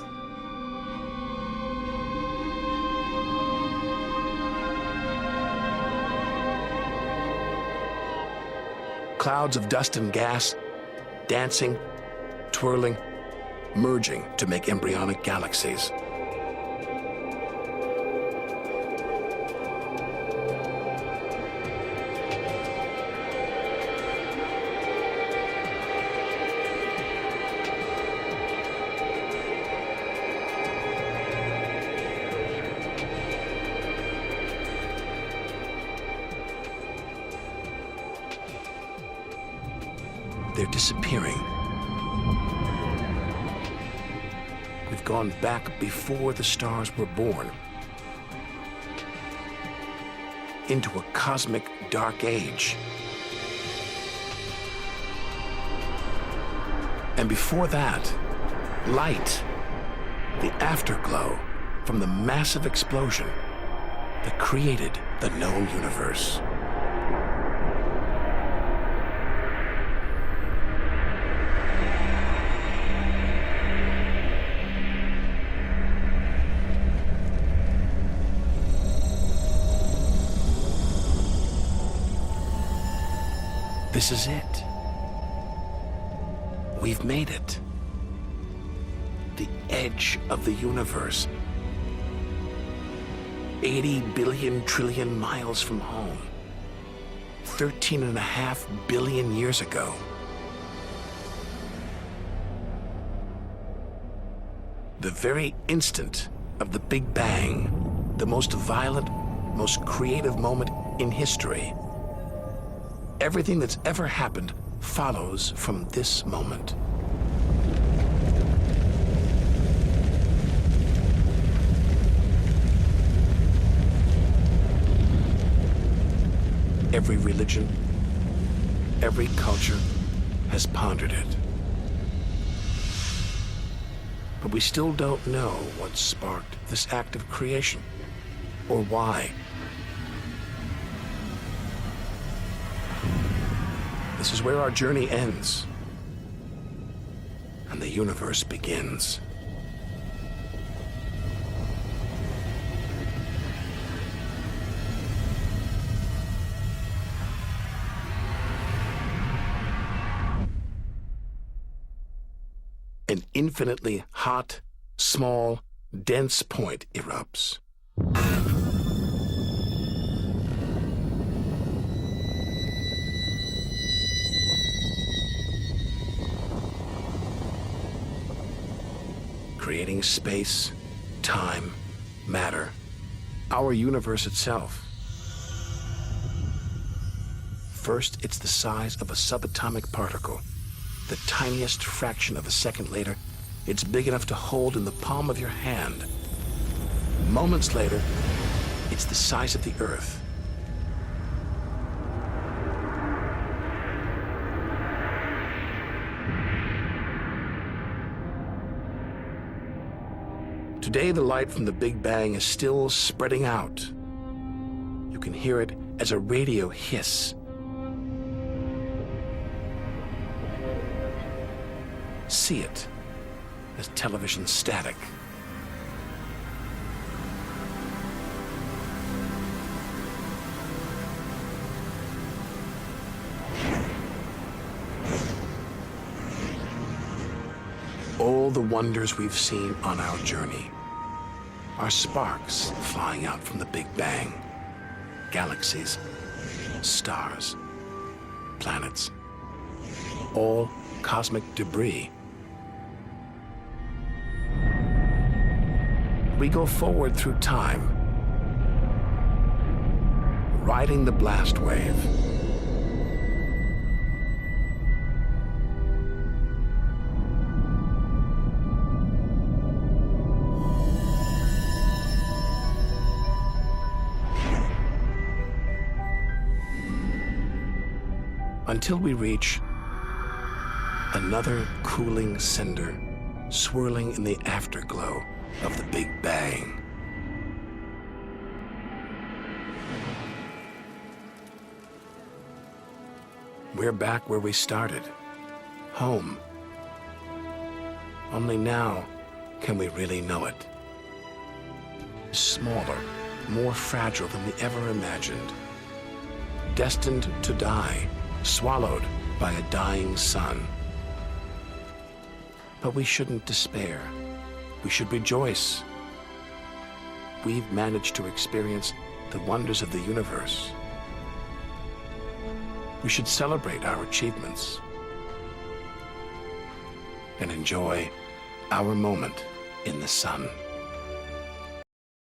Clouds of dust and gas, dancing, twirling, merging to make embryonic galaxies. They're disappearing. We've gone back before the stars were born, into a cosmic dark age. And before that, light, the afterglow from the massive explosion that created the known universe. This is it. We've made it. The edge of the universe. 80 billion trillion miles from home. 13.5 billion years ago. The very instant of the Big Bang, the most violent, most creative moment in history. Everything that's ever happened follows from this moment. Every religion, every culture has pondered it. But we still don't know what sparked this act of creation, or why. This is where our journey ends, and the universe begins. An infinitely hot, small, dense point erupts. Creating space, time, matter, our universe itself. First, it's the size of a subatomic particle. The tiniest fraction of a second later, it's big enough to hold in the palm of your hand. Moments later, it's the size of the Earth. Today, the light from the Big Bang is still spreading out. You can hear it as a radio hiss. See it as television static. All the wonders we've seen on our journey are sparks flying out from the Big Bang. Galaxies, stars, planets, all cosmic debris. We go forward through time, riding the blast wave. Until we reach another cooling cinder swirling in the afterglow of the Big Bang. We're back where we started, home. Only now can we really know it. Smaller, more fragile than we ever imagined. Destined to die, swallowed by a dying sun. But we shouldn't despair. We should rejoice. We've managed to experience the wonders of the universe. We should celebrate our achievements and enjoy our moment in the sun.